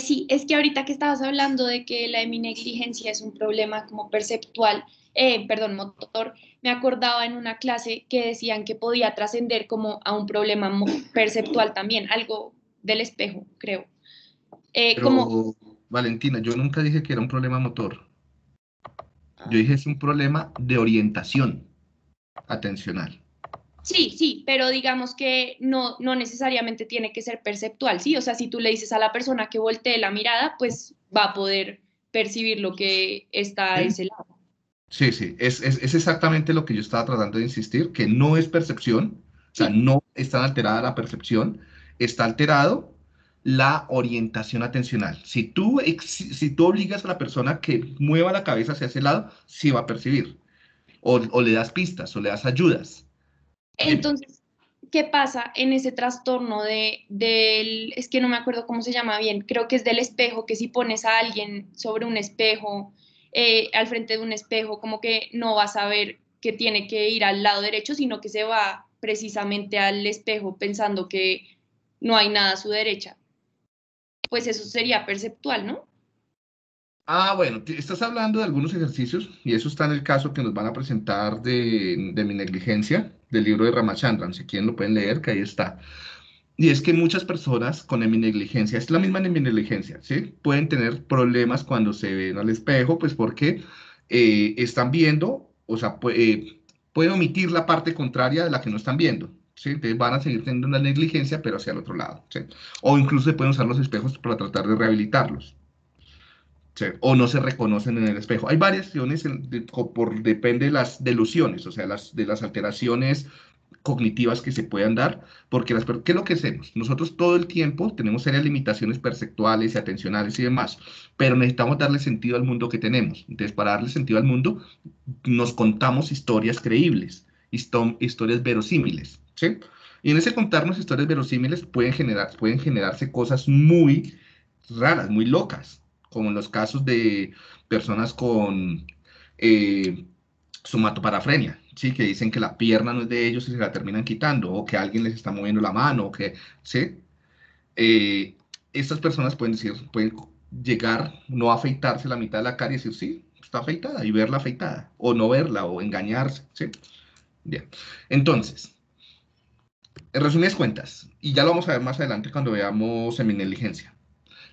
Sí, es que ahorita que estabas hablando de que la heminegligencia es un problema como perceptual, perdón, motor, me acordaba en una clase que decían que podía trascender como a un problema perceptual también, algo del espejo, creo. Como, Pero, Valentina, yo nunca dije que era un problema motor. Yo dije es un problema de orientación atencional. sí, sí, pero digamos que no necesariamente tiene que ser perceptual, ¿sí? O sea, si tú le dices a la persona que voltee la mirada, pues va a poder percibir lo que está a ¿Sí? ese lado. Sí, sí, es exactamente lo que yo estaba tratando de insistir, que no es percepción, o sea, Sí, no está alterada la percepción, está alterado la orientación atencional. Si tú obligas a la persona que mueva la cabeza hacia ese lado, sí va a percibir, o le das pistas, o le das ayudas. Dime. entonces, ¿qué pasa en ese trastorno es que no me acuerdo cómo se llama bien, creo que es del espejo, que si pones a alguien sobre un espejo, al frente de un espejo, como que no va a saber que tiene que ir al lado derecho, sino que se va precisamente al espejo pensando que no hay nada a su derecha. Pues eso sería perceptual, ¿no? Ah, bueno, estás hablando de algunos ejercicios y eso está en el caso que nos van a presentar de mi negligencia, del libro de Ramachandran, si quieren lo pueden leer, que ahí está. Y es que muchas personas con heminegligencia, es la misma heminegligencia, ¿sí? Pueden tener problemas cuando se ven al espejo, pues porque están viendo, o sea, pueden omitir la parte contraria de la que no están viendo, ¿sí? Entonces van a seguir teniendo una negligencia, pero hacia el otro lado, ¿sí? O incluso se pueden usar los espejos para tratar de rehabilitarlos. Sí, o no se reconocen en el espejo. Hay variaciones depende de las delusiones, o sea, de las alteraciones cognitivas que se puedan dar, porque ¿qué es lo que hacemos? Nosotros todo el tiempo tenemos serias limitaciones perceptuales y atencionales y demás, pero necesitamos darle sentido al mundo que tenemos. Entonces, para darle sentido al mundo, nos contamos historias creíbles, historias verosímiles, ¿sí? Y en ese contarnos historias verosímiles pueden generarse cosas muy raras, muy locas, como en los casos de personas con eh, somatoparafrenia, ¿sí? Que dicen que la pierna no es de ellos y se la terminan quitando, o que alguien les está moviendo la mano, o que, ¿sí? Eh, Estas personas pueden llegar, no afeitarse la mitad de la cara y decir, sí, está afeitada, y verla afeitada, o no verla, o engañarse, ¿sí? Bien. Entonces, en resumidas cuentas, y ya lo vamos a ver más adelante cuando veamos seminegligencia.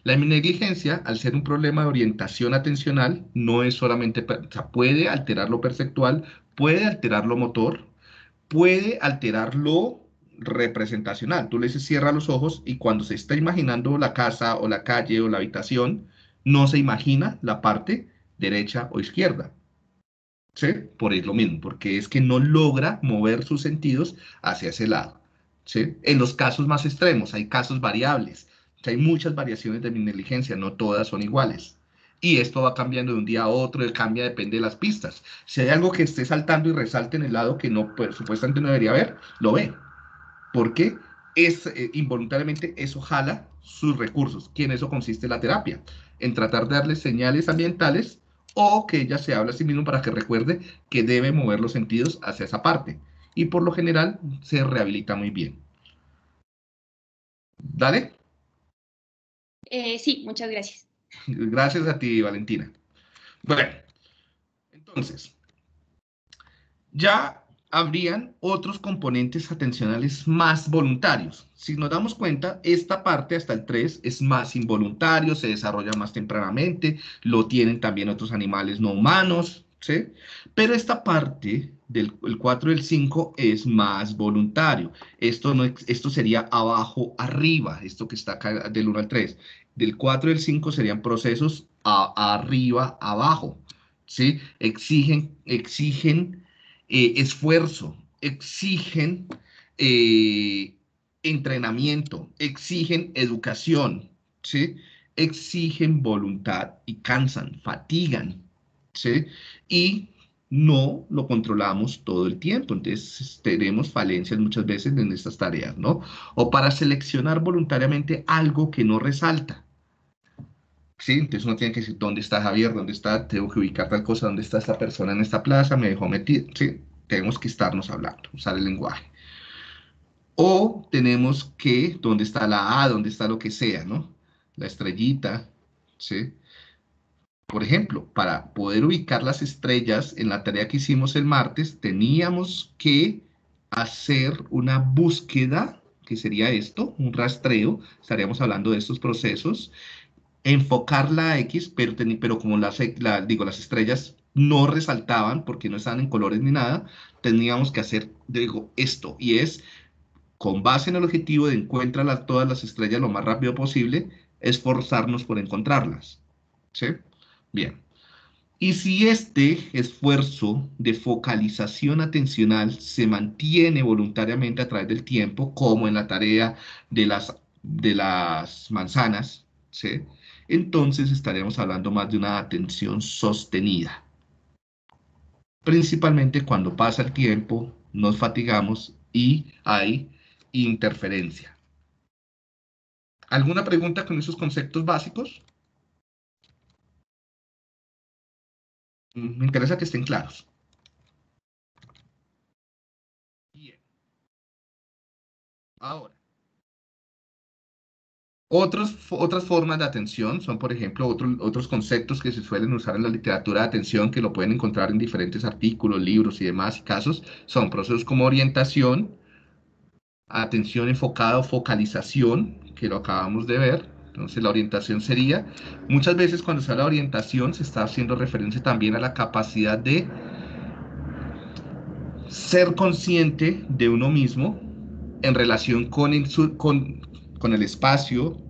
La heminegligencia, al ser un problema de orientación atencional, no es solamente, o sea, puede alterar lo perceptual, puede alterar lo motor, puede alterar lo representacional. Tú le dices cierra los ojos y cuando se está imaginando la casa o la calle o la habitación, no se imagina la parte derecha o izquierda. ¿sí? Por lo mismo, porque es que no logra mover sus sentidos hacia ese lado, ¿sí? En los casos más extremos, hay casos variables, o sea, hay muchas variaciones de mi negligencia, no todas son iguales. Y esto va cambiando de un día a otro, cambia, depende de las pistas. Si hay algo que esté saltando y resalte en el lado que no, pues, supuestamente no debería ver, lo ve. Porque es, involuntariamente eso jala sus recursos, que en eso consiste la terapia, en tratar de darle señales ambientales o que ella se hable a sí mismo para que recuerde que debe mover los sentidos hacia esa parte. Y por lo general se rehabilita muy bien. Dale. Sí, muchas gracias. Gracias a ti, Valentina. Bueno, entonces, ya habrían otros componentes atencionales más voluntarios. Si nos damos cuenta, esta parte hasta el 3 es más involuntario, se desarrolla más tempranamente, lo tienen también otros animales no humanos, ¿sí? Pero esta parte del el 4 y el 5 es más voluntario. Esto, no, esto sería abajo, arriba, esto que está acá del 1 al 3. Del 4 y el 5 serían procesos arriba, abajo, ¿sí? Exigen esfuerzo, exigen entrenamiento, exigen educación, ¿sí? Exigen voluntad y cansan, fatigan, ¿sí? Y no lo controlamos todo el tiempo, entonces tenemos falencias muchas veces en estas tareas, ¿no? O para seleccionar voluntariamente algo que no resalta. Sí, entonces uno tiene que decir, ¿dónde está Javier? ¿Dónde está? Tengo que ubicar tal cosa, ¿dónde está esta persona en esta plaza? Me dejó metido. Sí, tenemos que estarnos hablando, usar el lenguaje. O tenemos que, ¿dónde está la A? ¿Dónde está lo que sea, no? La estrellita, ¿sí? Por ejemplo, para poder ubicar las estrellas en la tarea que hicimos el martes, teníamos que hacer una búsqueda, que sería esto, un rastreo, estaríamos hablando de estos procesos, enfocar la X, pero como digo, las estrellas no resaltaban porque no estaban en colores ni nada, teníamos que hacer, digo, esto, y es, con base en el objetivo de encontrar todas las estrellas lo más rápido posible, esforzarnos por encontrarlas. ¿Sí? Bien. Y si este esfuerzo de focalización atencional se mantiene voluntariamente a través del tiempo, como en la tarea de las manzanas, ¿sí? Entonces estaremos hablando más de una atención sostenida. Principalmente cuando pasa el tiempo, nos fatigamos y hay interferencia. ¿Alguna pregunta con esos conceptos básicos? Me interesa que estén claros. Bien. Ahora, otras formas de atención son, por ejemplo, otros conceptos que se suelen usar en la literatura de atención, que lo pueden encontrar en diferentes artículos, libros y demás casos, son procesos como orientación, atención enfocada o focalización, que lo acabamos de ver. Entonces, la orientación sería, muchas veces cuando se habla de orientación, se está haciendo referencia también a la capacidad de ser consciente de uno mismo en relación con el espacio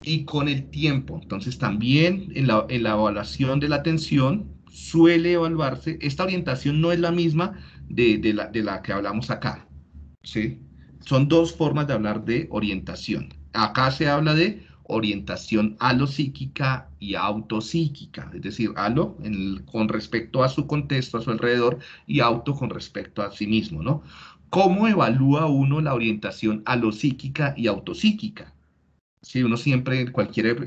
y con el tiempo. Entonces, también en la evaluación de la atención suele evaluarse, esta orientación no es la misma de la que hablamos acá, ¿sí? Son dos formas de hablar de orientación. Acá se habla de orientación alopsíquica y autopsíquica, es decir, con respecto a su contexto, a su alrededor, y auto con respecto a sí mismo, ¿no? ¿Cómo evalúa uno la orientación alopsíquica y autopsíquica? Sí, uno siempre, en cualquier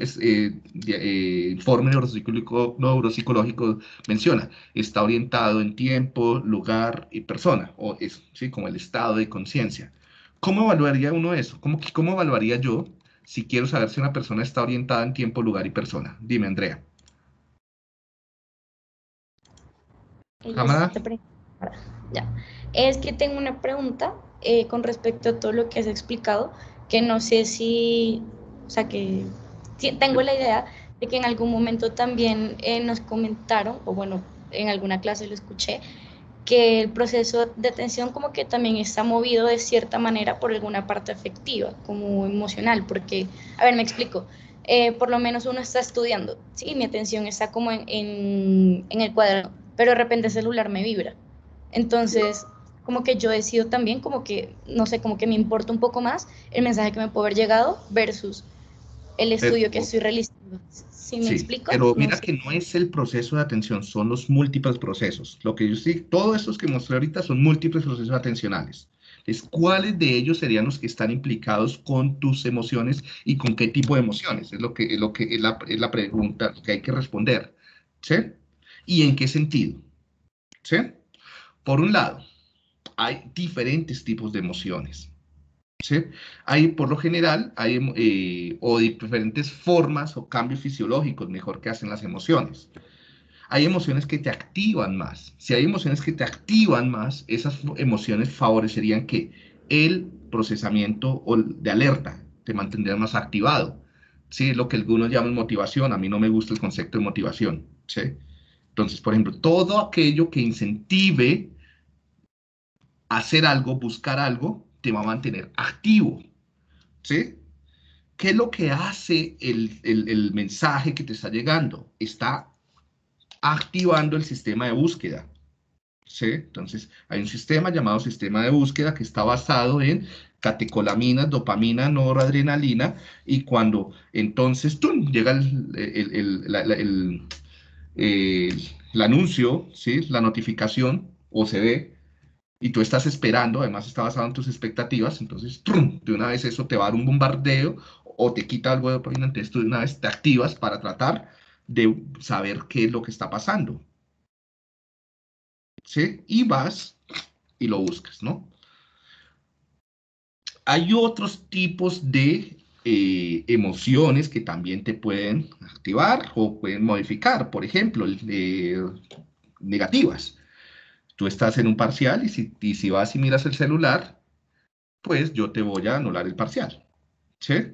informe neuropsicológico menciona, está orientado en tiempo, lugar y persona, o es, ¿sí? Como el estado de conciencia. ¿Cómo evaluaría uno eso? ¿Cómo evaluaría yo si quiero saber si una persona está orientada en tiempo, lugar y persona? Dime, Andrea. Cámara. Ya. Es que tengo una pregunta con respecto a todo lo que has explicado, que no sé si, o sea, que tengo la idea de que en algún momento también nos comentaron, o bueno, en alguna clase lo escuché, que el proceso de atención como que también está movido de cierta manera por alguna parte afectiva, como emocional, porque, a ver, me explico. Por lo menos uno está estudiando, ¿sí? Mi atención está como en el cuaderno, pero de repente el celular me vibra. Entonces, como que yo decido también, como que, no sé, como que me importa un poco más el mensaje que me puede haber llegado versus el estudio que Pero, estoy realizando. ¿Sí me sí, explico? pero No mira sé. que no es el proceso de atención, son los múltiples procesos. Lo que yo sí, todos estos que mostré ahorita son múltiples procesos atencionales. Es cuáles de ellos serían los que están implicados con tus emociones y con qué tipo de emociones. Es la pregunta que hay que responder. ¿Sí? ¿Y en qué sentido? ¿Sí? Por un lado, hay diferentes tipos de emociones. ¿Sí? Hay, por lo general, o diferentes formas o cambios fisiológicos, mejor, que hacen las emociones. Hay emociones que te activan más. Si hay emociones que te activan más, esas emociones favorecerían que el procesamiento de alerta te mantendría más activado. Sí, lo que algunos llaman motivación. A mí no me gusta el concepto de motivación. ¿Sí? Entonces, por ejemplo, todo aquello que incentive hacer algo, buscar algo, te va a mantener activo. ¿Sí? ¿Qué es lo que hace el mensaje que te está llegando? Está activando el sistema de búsqueda. ¿Sí? Entonces, hay un sistema llamado sistema de búsqueda que está basado en catecolaminas, dopamina, noradrenalina, y cuando entonces ¡tum! Llega el anuncio, ¿sí? La notificación, o se ve, y tú estás esperando, además está basado en tus expectativas, entonces ¡trum! De una vez eso te va a dar un bombardeo o te quita algo de dopamina, entonces tú de una vez te activas para tratar de saber qué es lo que está pasando, ¿sí? Y vas y lo buscas, ¿no? Hay otros tipos de emociones que también te pueden activar o pueden modificar, por ejemplo, negativas. Tú estás en un parcial y si vas y miras el celular, pues yo te voy a anular el parcial, ¿sí?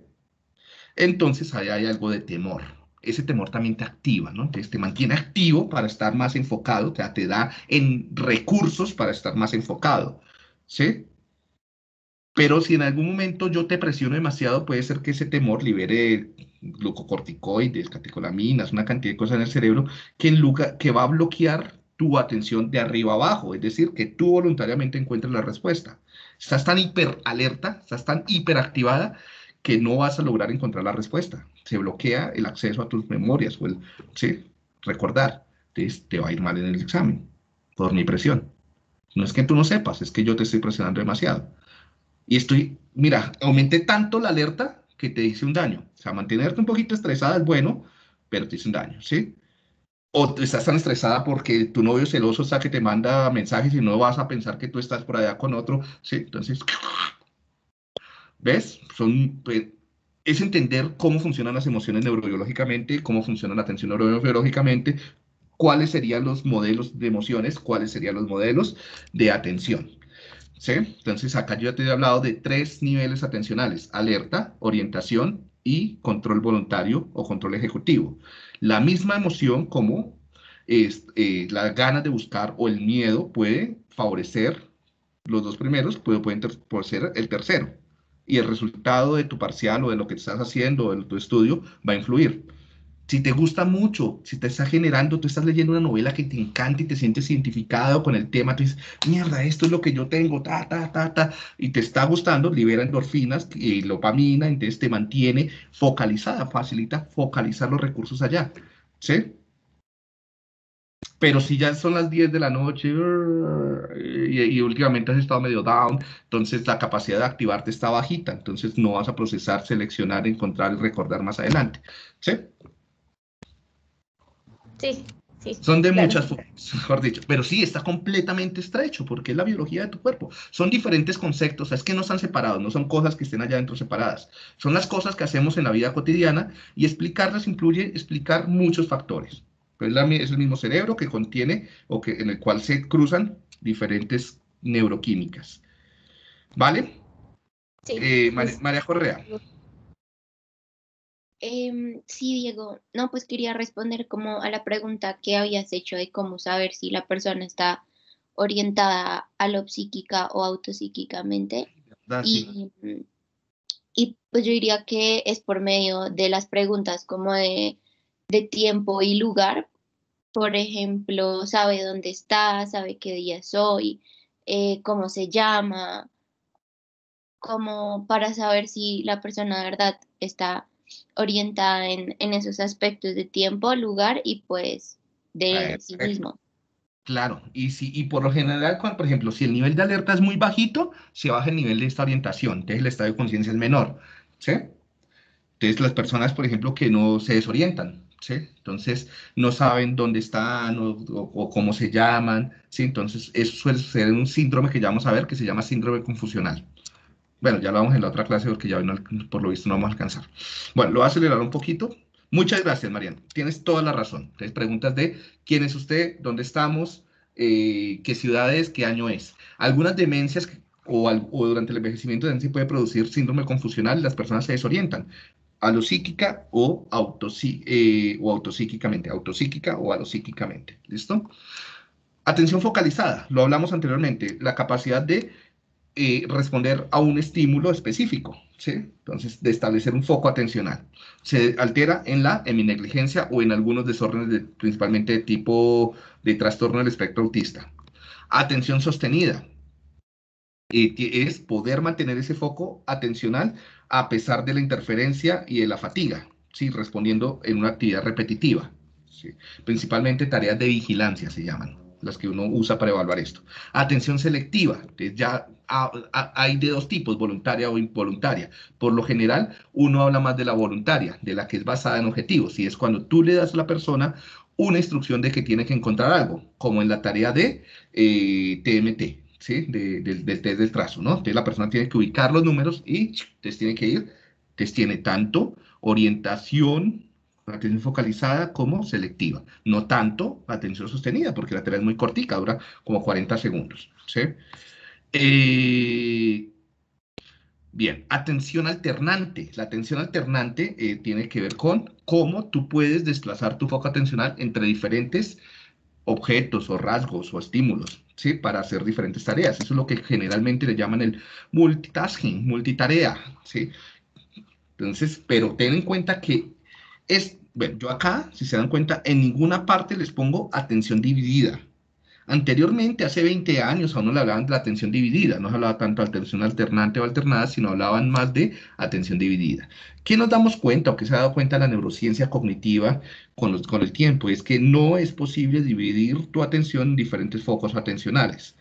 Entonces ahí hay algo de temor. Ese temor también te activa, ¿no? Entonces te mantiene activo para estar más enfocado, te da en recursos para estar más enfocado, ¿sí? Pero si en algún momento yo te presiono demasiado, puede ser que ese temor libere glucocorticoides, catecolaminas, una cantidad de cosas en el cerebro que va a bloquear tu atención de arriba a abajo, es decir, que tú voluntariamente encuentres la respuesta. Estás tan hiperalerta, estás tan hiperactivada que no vas a lograr encontrar la respuesta. Se bloquea el acceso a tus memorias ¿sí? Recordar. Entonces te va a ir mal en el examen por mi presión. No es que tú no sepas, es que yo te estoy presionando demasiado. Y mira, aumenté tanto la alerta que te hice un daño. O sea, mantenerte un poquito estresada es bueno, pero te hice un daño, ¿sí? O estás tan estresada porque tu novio celoso está que te manda mensajes y no vas a pensar que tú estás por allá con otro, ¿sí? Entonces, ¿ves? Pues, es entender cómo funcionan las emociones neurobiológicamente, cómo funciona la atención neurobiológicamente, cuáles serían los modelos de emociones, cuáles serían los modelos de atención. ¿Sí? Entonces acá yo ya te he hablado de 3 niveles atencionales: alerta, orientación y control voluntario o control ejecutivo. La misma emoción como las ganas de buscar o el miedo puede favorecer los dos primeros, pueden favorecer el tercero. Y el resultado de tu parcial o de lo que estás haciendo o de tu estudio va a influir. Si te gusta mucho, si te está generando, tú estás leyendo una novela que te encanta y te sientes identificado con el tema, tú dices, mierda, esto es lo que yo tengo, y te está gustando, libera endorfinas y dopamina, entonces te mantiene focalizada, facilita focalizar los recursos allá, ¿sí? Pero si ya son las 10 de la noche y últimamente has estado medio down, entonces la capacidad de activarte está bajita, entonces no vas a procesar, seleccionar, encontrar y recordar más adelante, ¿sí? Sí, sí, Son de claro. muchas formas, mejor dicho, pero sí está completamente estrecho porque es la biología de tu cuerpo. Son diferentes conceptos, o sea, es que no están separados, no son cosas que estén allá adentro separadas. Son las cosas que hacemos en la vida cotidiana y explicarlas incluye explicar muchos factores. Pero es el mismo cerebro que contiene o que, en el cual se cruzan diferentes neuroquímicas. ¿Vale? Sí, listo. María Correa. Sí, Diego. No, pues quería responder como a la pregunta que habías hecho de cómo saber si la persona está orientada a lo psíquica o autopsíquicamente. ¿Verdad? Sí. Y pues yo diría que es por medio de las preguntas como de tiempo y lugar, Por ejemplo, sabe dónde está, sabe qué día es hoy, cómo se llama, como para saber si la persona de verdad está orientada en esos aspectos de tiempo, lugar y pues de sí Perfecto. mismo. Claro, y por lo general, por ejemplo, si el nivel de alerta es muy bajito, se baja el nivel de esta orientación, entonces el estado de conciencia es menor, ¿sí? Entonces las personas, por ejemplo, que no se desorientan, ¿sí? Entonces no saben dónde están o cómo se llaman, ¿sí? Entonces eso suele ser un síndrome que ya vamos a ver que se llama síndrome confusional. Bueno, ya lo vamos en la otra clase porque ya hoy por lo visto no vamos a alcanzar. Bueno, lo voy a acelerar un poquito. Muchas gracias, Mariana. Tienes toda la razón. Entonces, preguntas de quién es usted, dónde estamos, qué ciudad es, qué año es. Algunas demencias o durante el envejecimiento también se puede producir síndrome confusional y las personas se desorientan. Alopsíquica o autopsíquicamente. Autopsíquica o alopsíquicamente. ¿Listo? Atención focalizada. Lo hablamos anteriormente. La capacidad de responder a un estímulo específico, ¿sí? Entonces, de establecer un foco atencional. Se altera en la heminegligencia o en algunos desórdenes, principalmente de tipo de trastorno del espectro autista. Atención sostenida. Es poder mantener ese foco atencional a pesar de la interferencia y de la fatiga, ¿sí? Respondiendo en una actividad repetitiva, ¿sí? Principalmente tareas de vigilancia se llaman, las que uno usa para evaluar esto. Atención selectiva, entonces ya hay de dos tipos, voluntaria o involuntaria. Por lo general, uno habla más de la voluntaria, de la que es basada en objetivos, y es cuando tú le das a la persona una instrucción de que tiene que encontrar algo, como en la tarea de TMT, ¿sí? Del test del trazo, ¿no? Entonces la persona tiene que ubicar los números y entonces tiene que ir, entonces tiene tanto orientación, atención focalizada como selectiva, no tanto atención sostenida, porque la tarea es muy cortica, dura como 40 segundos, ¿sí? Eh, Bien, atención alternante. La atención alternante tiene que ver con cómo tú puedes desplazar tu foco atencional entre diferentes objetos o rasgos o estímulos, ¿sí? Para hacer diferentes tareas. Eso es lo que generalmente le llaman el multitasking, multitarea, ¿sí? Entonces, pero ten en cuenta que bueno, yo acá, si se dan cuenta, en ninguna parte les pongo atención dividida. Anteriormente, hace 20 años, a uno le hablaban de la atención dividida, no se hablaba tanto de atención alternante o alternada, sino hablaban más de atención dividida. ¿Qué nos damos cuenta o qué se ha dado cuenta la neurociencia cognitiva con el tiempo? Es que no es posible dividir tu atención en diferentes focos atencionales.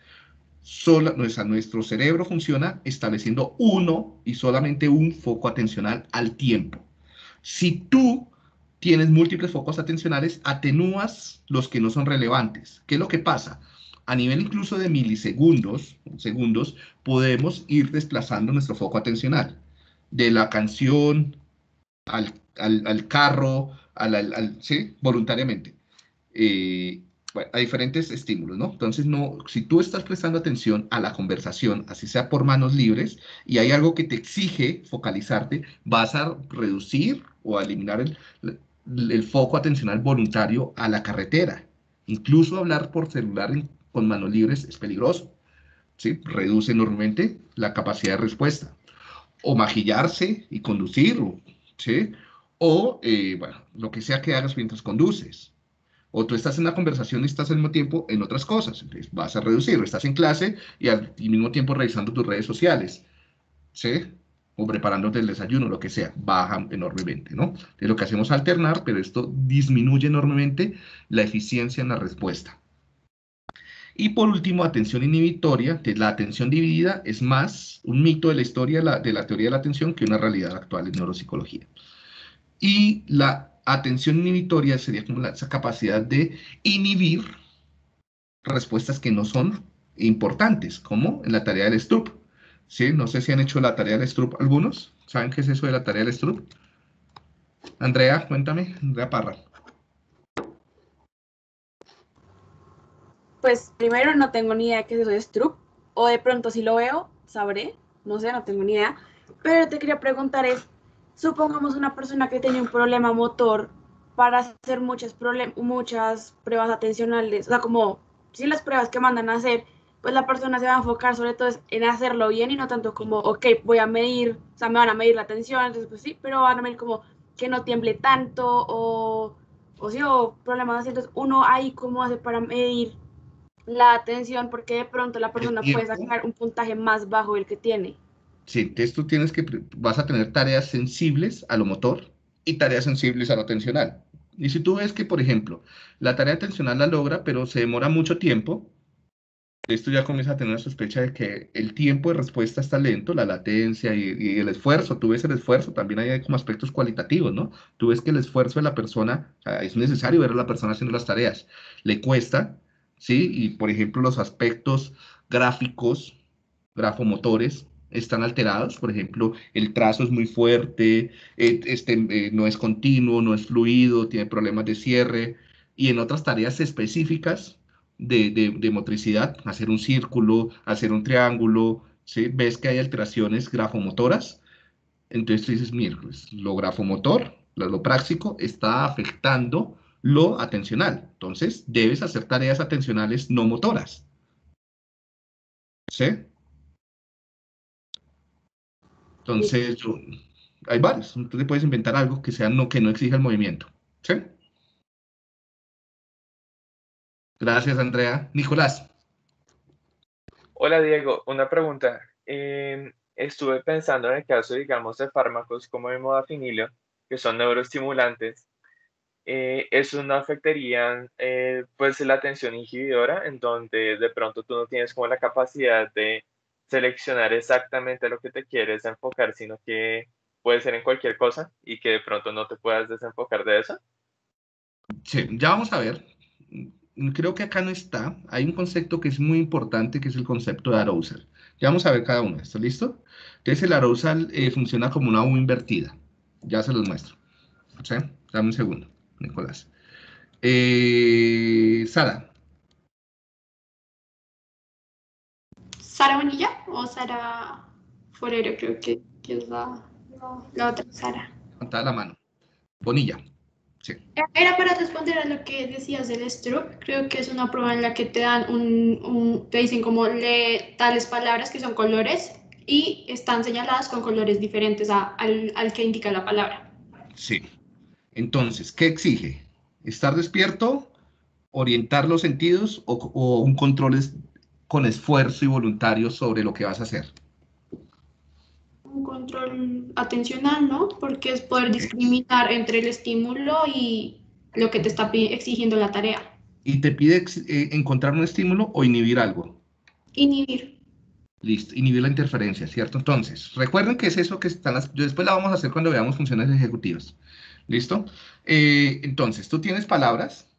Nuestro cerebro funciona estableciendo uno y solamente un foco atencional al tiempo. Si tú tienes múltiples focos atencionales, atenúas los que no son relevantes. ¿Qué es lo que pasa? A nivel incluso de milisegundos, segundos, podemos ir desplazando nuestro foco atencional. De la canción al carro, ¿sí? Voluntariamente. Bueno, a diferentes estímulos, ¿no? Entonces, no, si tú estás prestando atención a la conversación, así sea por manos libres, y hay algo que te exige focalizarte, vas a reducir o a eliminar el foco atencional voluntario a la carretera. Incluso hablar por celular con manos libres es peligroso, ¿sí? Reduce enormemente la capacidad de respuesta. O maquillarse y conducir, ¿sí? O, bueno, lo que sea que hagas mientras conduces. O tú estás en una conversación y estás al mismo tiempo en otras cosas. Entonces vas a reducir. O estás en clase y al mismo tiempo revisando tus redes sociales, ¿sí? O preparándote el desayuno, lo que sea. Baja enormemente, ¿no? Entonces lo que hacemos es alternar, pero esto disminuye enormemente la eficiencia en la respuesta. Y por último, atención inhibitoria, que la atención dividida es más un mito de la historia de la teoría de la atención que una realidad actual en neuropsicología. Y la atención inhibitoria sería como esa capacidad de inhibir respuestas que no son importantes, como en la tarea del Stroop. ¿Sí? No sé si han hecho la tarea del Stroop algunos. ¿Saben qué es eso de la tarea del Stroop? Andrea, cuéntame. Andrea Parra. Pues primero no tengo ni idea de qué es eso de Stroop, o de pronto si lo veo, sabré, no sé, no tengo ni idea. Pero te quería preguntar supongamos una persona que tenía un problema motor para hacer muchas pruebas atencionales, o sea, como si las pruebas que mandan a hacer, pues la persona se va a enfocar sobre todo en hacerlo bien y no tanto como, ok, voy a medir, o sea, me van a medir la atención, entonces pues sí, pero van a medir como que no tiemble tanto o o sí, o problemas así. Entonces, uno ahí cómo hace para medir la atención, porque de pronto la El persona puede tiempo. sacar un puntaje más bajo del que tiene. Sí, entonces tú tienes que, vas a tener tareas sensibles a lo motor y tareas sensibles a lo atencional. Y si tú ves que, por ejemplo, la tarea atencional la logra, pero se demora mucho tiempo, esto ya comienza a tener una sospecha de que el tiempo de respuesta está lento, la latencia y el esfuerzo. Tú ves el esfuerzo, también hay como aspectos cualitativos, ¿no? Tú ves que el esfuerzo de la persona, o sea, es necesario ver a la persona haciendo las tareas, le cuesta, ¿sí? Y, por ejemplo, los aspectos gráficos, grafomotores, están alterados. Por ejemplo, el trazo es muy fuerte, no es continuo, no es fluido, tiene problemas de cierre. Y en otras tareas específicas de motricidad, hacer un círculo, hacer un triángulo, ¿sí? Ves que hay alteraciones grafomotoras, entonces tú dices, mira, pues, lo grafomotor, lo práctico, está afectando lo atencional. Entonces, debes hacer tareas atencionales no motoras, ¿sí? Entonces, hay varios. Tú te puedes inventar algo que sea que no exija el movimiento, ¿sí? Gracias, Andrea. Nicolás. Hola Diego, una pregunta. Estuve pensando en el caso, digamos, de fármacos como el modafinilo, que son neuroestimulantes. ¿Esos no afectarían pues la atención inhibidora, en donde de pronto tú no tienes como la capacidad de seleccionar exactamente lo que te quieres enfocar, sino que puede ser en cualquier cosa y que de pronto no te puedas desenfocar de eso? Sí, ya vamos a ver. Creo que acá no está. Hay un concepto que es muy importante, que es el concepto de arousal. Ya vamos a ver cada uno. ¿Está listo? Entonces, el arousal funciona como una U invertida. Ya se los muestro. ¿Sí? Dame un segundo, Nicolás. Sara. ¿Sara Bonilla o Sara Forero? Creo que es la otra Sara. Levantada la mano. Bonilla. Sí. Era para responder a lo que decías del Stroop. Creo que es una prueba en la que te dan te dicen como lee tales palabras que son colores y están señaladas con colores diferentes al que indica la palabra. Sí. Entonces, ¿qué exige? ¿Estar despierto, orientar los sentidos o un control con esfuerzo y voluntario sobre lo que vas a hacer? Un control atencional, ¿no? Porque es poder discriminar entre el estímulo y lo que te está exigiendo la tarea. Y te pide encontrar un estímulo o inhibir algo. Inhibir. Listo, inhibir la interferencia, ¿cierto? Entonces, recuerden que es eso que están después la vamos a hacer cuando veamos funciones ejecutivas. ¿Listo? Entonces, tú tienes palabras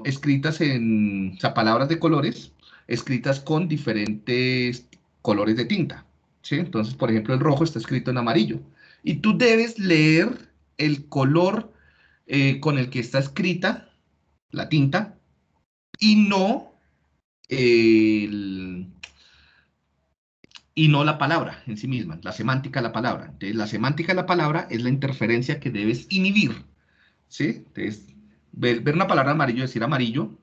escritas o sea, palabras de colores, escritas con diferentes colores de tinta, ¿sí? Entonces, por ejemplo, el rojo está escrito en amarillo. Y tú debes leer el color con el que está escrita la tinta y no el y no la palabra en sí misma, la semántica de la palabra. Entonces, la semántica de la palabra es la interferencia que debes inhibir, ¿sí? Entonces, ver una palabra amarillo, decir amarillo,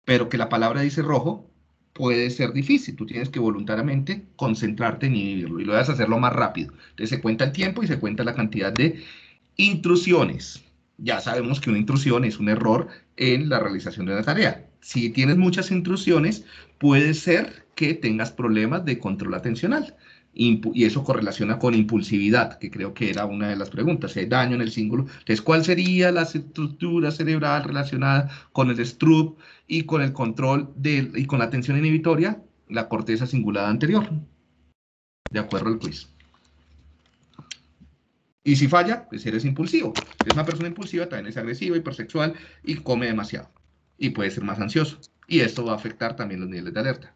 pero que la palabra dice rojo, puede ser difícil. Tú tienes que voluntariamente concentrarte en inhibirlo y lo debes hacerlo más rápido. Entonces, se cuenta el tiempo y se cuenta la cantidad de intrusiones. Ya sabemos que una intrusión es un error en la realización de una tarea. Si tienes muchas intrusiones, puede ser que tengas problemas de control atencional. Y eso correlaciona con impulsividad, que creo que era una de las preguntas. Si hay daño en el cíngulo, entonces, ¿cuál sería la estructura cerebral relacionada con el STRUP y con el control y con la atención inhibitoria? La corteza cingulada anterior, de acuerdo al quiz. Y si falla, pues eres impulsivo. Es una persona impulsiva, también es agresiva, hipersexual y come demasiado. Y puede ser más ansioso. Y esto va a afectar también los niveles de alerta.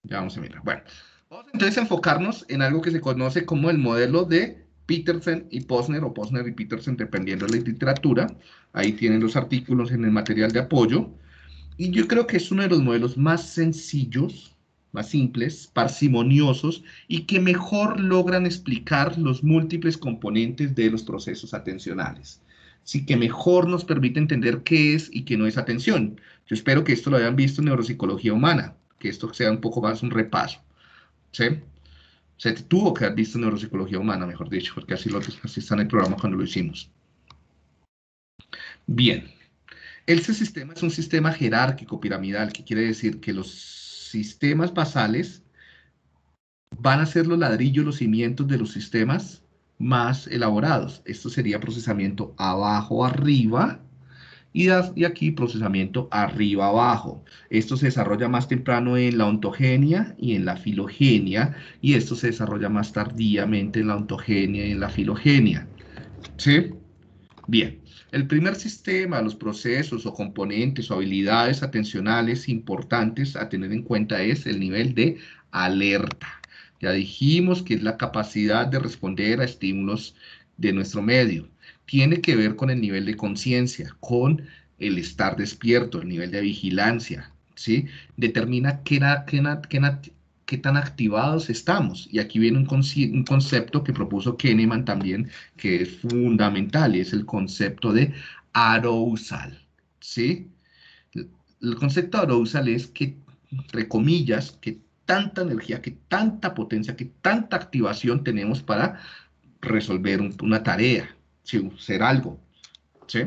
Ya vamos a mirar. Bueno, vamos entonces a enfocarnos en algo que se conoce como el modelo de Petersen y Posner, o Posner y Petersen, dependiendo de la literatura. Ahí tienen los artículos en el material de apoyo. Y yo creo que es uno de los modelos más sencillos, más simples, parsimoniosos y que mejor logran explicar los múltiples componentes de los procesos atencionales. Así que mejor nos permite entender qué es y qué no es atención. Yo espero que esto lo hayan visto en neuropsicología humana, que esto sea un poco más un repaso. ¿Sí? Se tuvo que haber visto en neuropsicología humana, mejor dicho, porque así está en el programa cuando lo hicimos. Bien, este sistema es un sistema jerárquico piramidal, que quiere decir que los sistemas basales van a ser los ladrillos, los cimientos de los sistemas más elaborados. Esto sería procesamiento abajo, arriba, y aquí procesamiento arriba, abajo. Esto se desarrolla más temprano en la ontogenia y en la filogenia, y esto se desarrolla más tardíamente en la ontogenia y en la filogenia. ¿Sí? Bien. El primer sistema, los procesos o componentes o habilidades atencionales importantes a tener en cuenta es el nivel de alerta. Ya dijimos que es la capacidad de responder a estímulos de nuestro medio. Tiene que ver con el nivel de conciencia, con el estar despierto, el nivel de vigilancia, ¿sí? Determina qué tan activados estamos. Y aquí viene un concepto que propuso Kahneman también, que es fundamental, y es el concepto de arousal, ¿sí? El concepto de arousal es que, entre comillas, que tanta energía, que tanta potencia, que tanta activación tenemos para resolver una tarea, ¿sí? Hacer algo, ¿sí?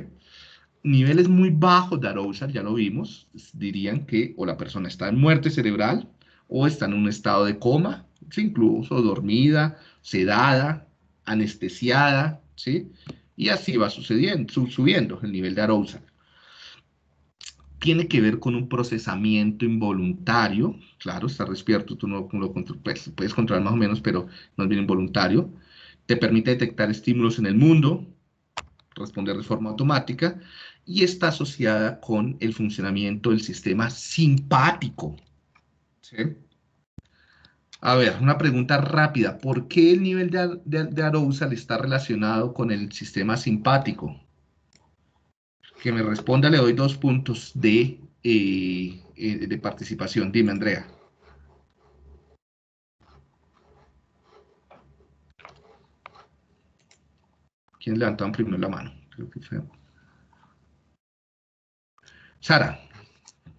Niveles muy bajos de arousal, ya lo vimos, dirían que o la persona está en muerte cerebral o está en un estado de coma, ¿sí? Incluso dormida, sedada, anestesiada, ¿sí? Y así va subiendo el nivel de arousal. Tiene que ver con un procesamiento involuntario, claro, estar despierto, tú no lo pues, puedes controlar más o menos, pero no es bien involuntario. Te permite detectar estímulos en el mundo, responder de forma automática, y está asociada con el funcionamiento del sistema simpático. ¿Sí? A ver, una pregunta rápida. ¿Por qué el nivel de arousal está relacionado con el sistema simpático? Que me responda, le doy 2 puntos de participación. Dime, Andrea. ¿Quién levantó primero la mano? Creo que fue Sara,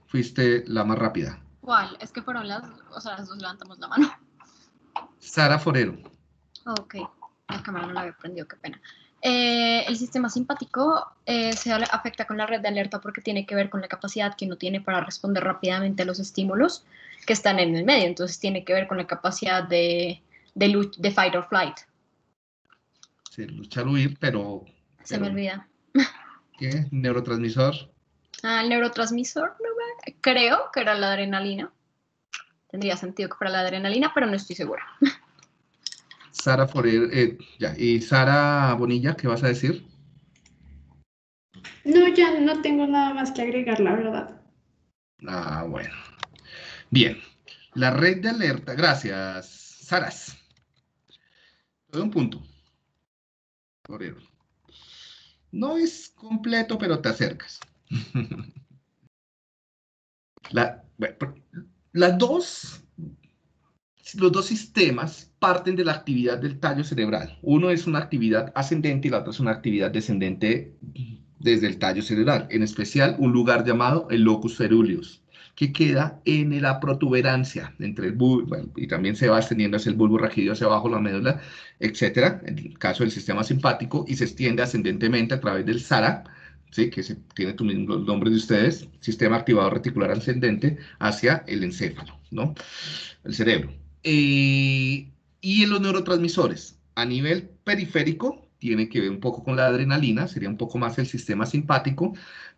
fuiste la más rápida. ¿Cuál? Es que fueron las dos levantamos la mano. Sara Forero. Ok, la cámara no la había prendido, qué pena. El sistema simpático se afecta con la red de alerta porque tiene que ver con la capacidad que uno tiene para responder rápidamente a los estímulos que están en el medio. Entonces tiene que ver con la capacidad de fight or flight. Sí, luchar o huir, pero... Se me olvida. ¿Qué? ¿Neurotransmisor? El neurotransmisor, creo que era la adrenalina. Tendría sentido que fuera la adrenalina, pero no estoy segura. Sara Forero, ya. ¿Y Sara Bonilla, qué vas a decir? No, ya no tengo nada más que agregar, la verdad. Ah, bueno. Bien. La red de alerta, gracias, Saras. Te doy un punto. Forero. No es completo, pero te acercas. Los dos sistemas parten de la actividad del tallo cerebral. Uno es una actividad ascendente y la otra es una actividad descendente desde el tallo cerebral. En especial, un lugar llamado el locus ceruleus, que queda en la protuberancia entre el bulbo, bueno, y también se va extendiendo hacia el bulbo raquídeo, hacia abajo, la médula, etcétera, en el caso del sistema simpático, y se extiende ascendentemente a través del SARA, ¿sí? Que tiene los nombres de ustedes, sistema activador reticular ascendente, hacia el encéfalo, ¿no? El cerebro. Y en los neurotransmisores, a nivel periférico, tiene que ver un poco con la adrenalina, sería un poco más el sistema simpático,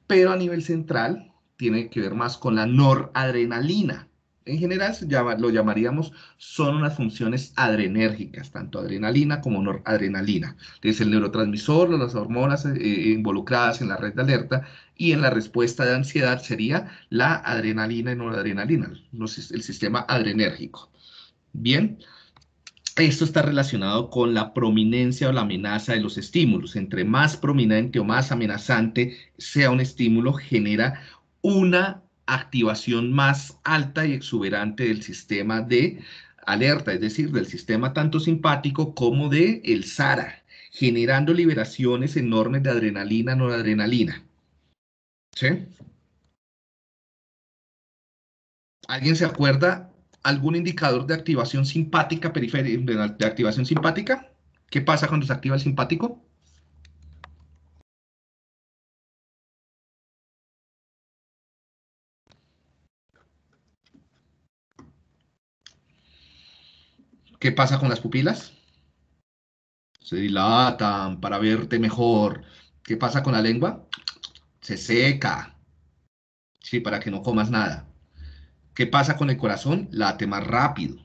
pero a nivel central tiene que ver más con la noradrenalina. En general lo llamaríamos, son unas funciones adrenérgicas, tanto adrenalina como noradrenalina. Es el neurotransmisor, las hormonas involucradas en la red de alerta, y en la respuesta de ansiedad sería la adrenalina y noradrenalina, el sistema adrenérgico. Bien, esto está relacionado con la prominencia o la amenaza de los estímulos. Entre más prominente o más amenazante sea un estímulo, genera una activación más alta y exuberante del sistema de alerta, es decir, del sistema tanto simpático como del SARA, generando liberaciones enormes de adrenalina, noradrenalina. ¿Sí? ¿Alguien se acuerda algún indicador de activación simpática periférica, de activación simpática? ¿Qué pasa cuando se activa el simpático? ¿Qué pasa con las pupilas? Se dilatan para verte mejor. ¿Qué pasa con la lengua? Se seca, sí, para que no comas nada. ¿Qué pasa con el corazón? Late más rápido.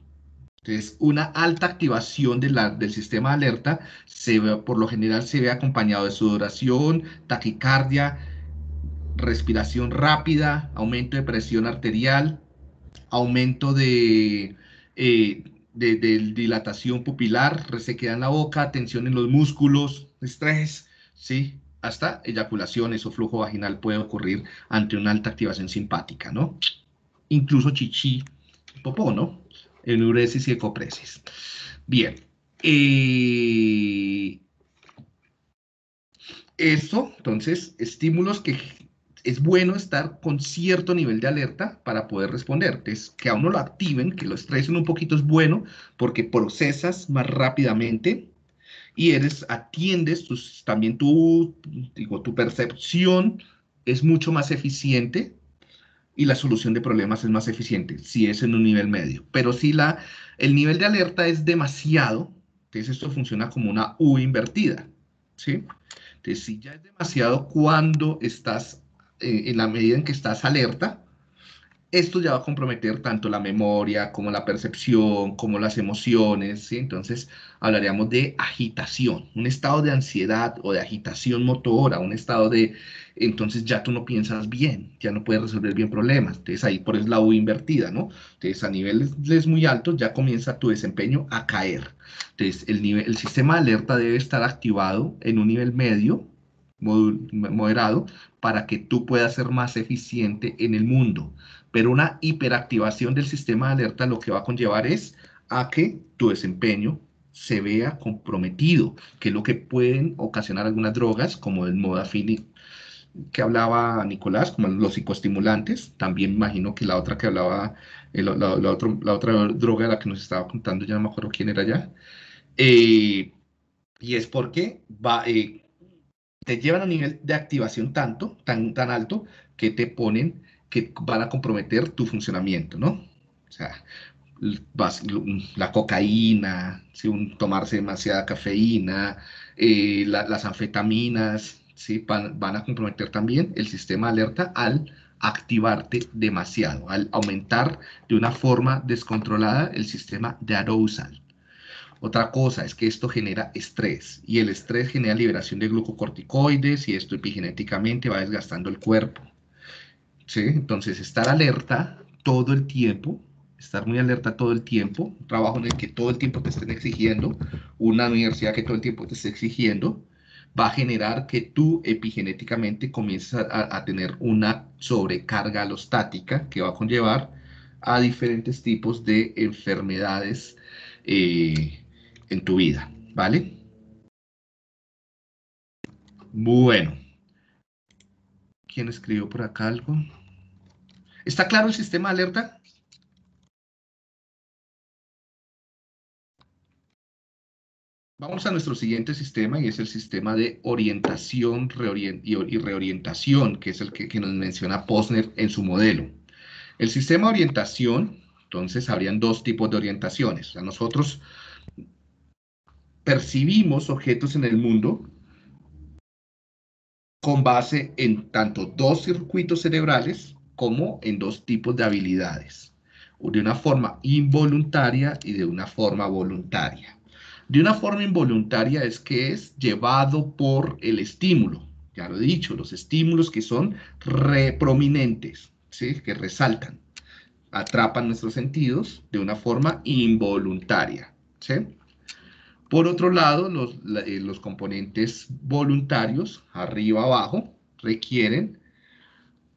Entonces, una alta activación del sistema de alerta por lo general se ve acompañado de sudoración, taquicardia, respiración rápida, aumento de presión arterial, aumento de dilatación pupilar, resequedad en la boca, tensión en los músculos, estrés, ¿sí? Hasta eyaculaciones o flujo vaginal puede ocurrir ante una alta activación simpática, ¿no? Incluso chichi, popó, ¿no? Enuresis y ecopresis. Bien. Eso, entonces, estímulos que es bueno estar con cierto nivel de alerta para poder responder. Entonces, que a uno lo activen, que lo estresen un poquito es bueno porque procesas más rápidamente y atiendes también tu percepción es mucho más eficiente y la solución de problemas es más eficiente si es en un nivel medio. Pero si el nivel de alerta es demasiado, entonces esto funciona como una U invertida, ¿sí? Entonces, si ya es demasiado cuando estás, en la medida en que estás alerta, esto ya va a comprometer tanto la memoria como la percepción, como las emociones, ¿sí? Entonces, hablaríamos de agitación, un estado de ansiedad o de agitación motora, un estado entonces ya tú no piensas bien, ya no puedes resolver bien problemas. Entonces, ahí por eso es la U invertida, ¿no? Entonces, a niveles muy altos ya comienza tu desempeño a caer. Entonces, el sistema de alerta debe estar activado en un nivel medio, moderado, para que tú puedas ser más eficiente en el mundo. Pero una hiperactivación del sistema de alerta lo que va a conllevar es a que tu desempeño se vea comprometido, que es lo que pueden ocasionar algunas drogas, como el modafinil que hablaba Nicolás, como los psicoestimulantes. También imagino que la otra que hablaba, la otra droga de la que nos estaba contando, ya no me acuerdo quién era ya. Y es porque te llevan a un nivel de activación tan alto, que que van a comprometer tu funcionamiento, ¿no? O sea, la cocaína, ¿sí? Tomarse demasiada cafeína, las anfetaminas, ¿sí? Van a comprometer también el sistema de alerta al activarte demasiado, al aumentar de una forma descontrolada el sistema de arousal. Otra cosa es que esto genera estrés y el estrés genera liberación de glucocorticoides y esto epigenéticamente va desgastando el cuerpo, ¿sí? Entonces, estar alerta todo el tiempo, estar muy alerta todo el tiempo, un trabajo en el que todo el tiempo te estén exigiendo, una universidad que todo el tiempo te esté exigiendo, va a generar que tú epigenéticamente comiences a tener una sobrecarga alostática que va a conllevar a diferentes tipos de enfermedades en tu vida, ¿vale? Bueno. ¿Quién escribió por acá algo? ¿Está claro el sistema de alerta? Vamos a nuestro siguiente sistema y es el sistema de orientación y reorientación, que es el que nos menciona Posner en su modelo. El sistema de orientación, entonces, habrían dos tipos de orientaciones. O sea, nosotros percibimos objetos en el mundo con base en tanto dos circuitos cerebrales como en dos tipos de habilidades, de una forma involuntaria y de una forma voluntaria. De una forma involuntaria es que es llevado por el estímulo, ya lo he dicho, los estímulos que son prominentes, ¿sí? Que resaltan, atrapan nuestros sentidos de una forma involuntaria, ¿sí? Por otro lado, los componentes voluntarios, arriba abajo, requieren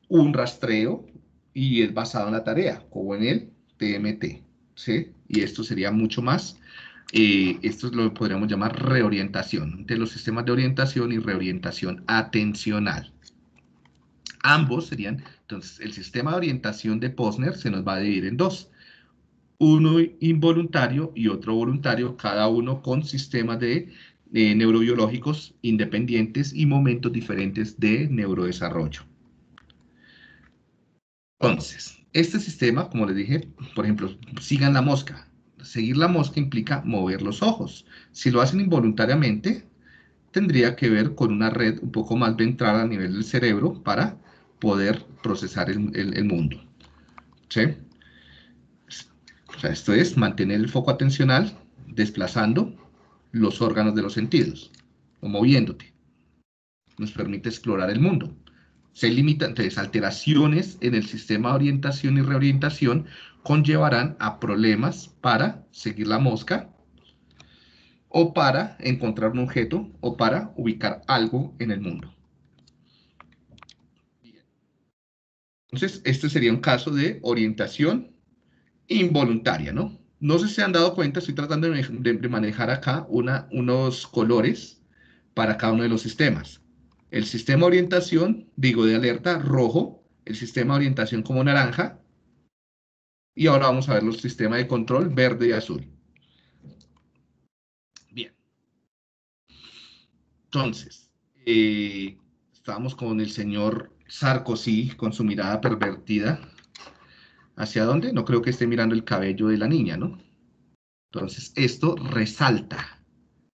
un rastreo y es basado en la tarea, como en el TMT, ¿sí? Y esto sería mucho más, esto lo podríamos llamar reorientación, de los sistemas de orientación y reorientación atencional. Ambos serían, entonces, el sistema de orientación de Posner se nos va a dividir en dos. Uno involuntario y otro voluntario, cada uno con sistemas neurobiológicos independientes y momentos diferentes de neurodesarrollo. Entonces, este sistema, como les dije, por ejemplo, sigan la mosca. seguir la mosca implica mover los ojos. Si lo hacen involuntariamente, tendría que ver con una red un poco más ventral a nivel del cerebro para poder procesar el mundo. ¿Sí? O sea, esto es mantener el foco atencional desplazando los órganos de los sentidos o moviéndote. Nos permite explorar el mundo. Se limitan, entonces, alteraciones en el sistema de orientación y reorientación conllevarán a problemas para seguir la mosca o para encontrar un objeto o para ubicar algo en el mundo. Entonces, este sería un caso de orientación involuntaria, ¿no? No sé si se han dado cuenta, estoy tratando de manejar acá unos colores para cada uno de los sistemas. El sistema de orientación, digo de alerta, rojo, el sistema de orientación como naranja, y ahora vamos a ver los sistemas de control verde y azul. Bien. Entonces, estábamos con el señor Sarkozy con su mirada pervertida. ¿Hacia dónde? No creo que esté mirando el cabello de la niña, ¿no? Entonces, esto resalta,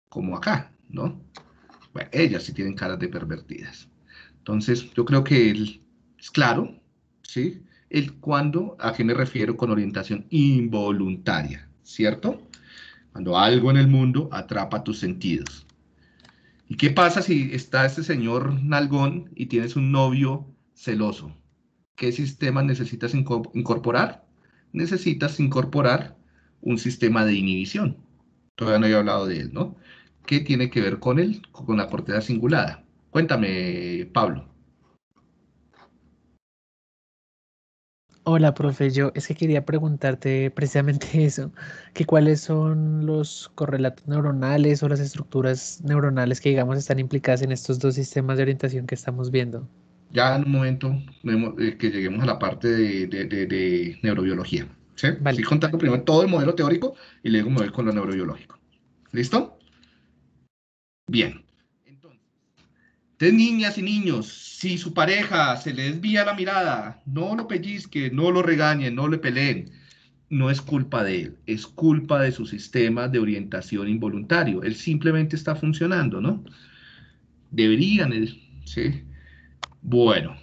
como acá, ¿no? Bueno, ellas sí tienen caras de pervertidas. Entonces, yo creo que es claro, ¿sí? ¿A qué me refiero con orientación involuntaria? ¿Cierto? Cuando algo en el mundo atrapa tus sentidos. ¿Y qué pasa si está este señor nalgón y tienes un novio celoso? ¿Qué sistema necesitas incorporar? Necesitas incorporar un sistema de inhibición. Todavía no he hablado de él, ¿no? ¿Qué tiene que ver con él? Con la corteza cingulada. Cuéntame, Pablo. Hola, profe, es que quería preguntarte precisamente eso, que cuáles son los correlatos neuronales o las estructuras neuronales que, digamos, están implicadas en estos dos sistemas de orientación que estamos viendo. Ya en un momento que lleguemos a la parte de neurobiología. ¿Sí? Vale. Estoy contando primero todo el modelo teórico y luego me voy con lo neurobiológico. ¿Listo? Bien. Entonces, niñas y niños, si su pareja se le desvía la mirada, no lo pellizquen, no lo regañen, no le peleen. No es culpa de él, es culpa de su sistema de orientación involuntario. Él simplemente está funcionando, ¿no? Deberían, ¿sí? Bueno.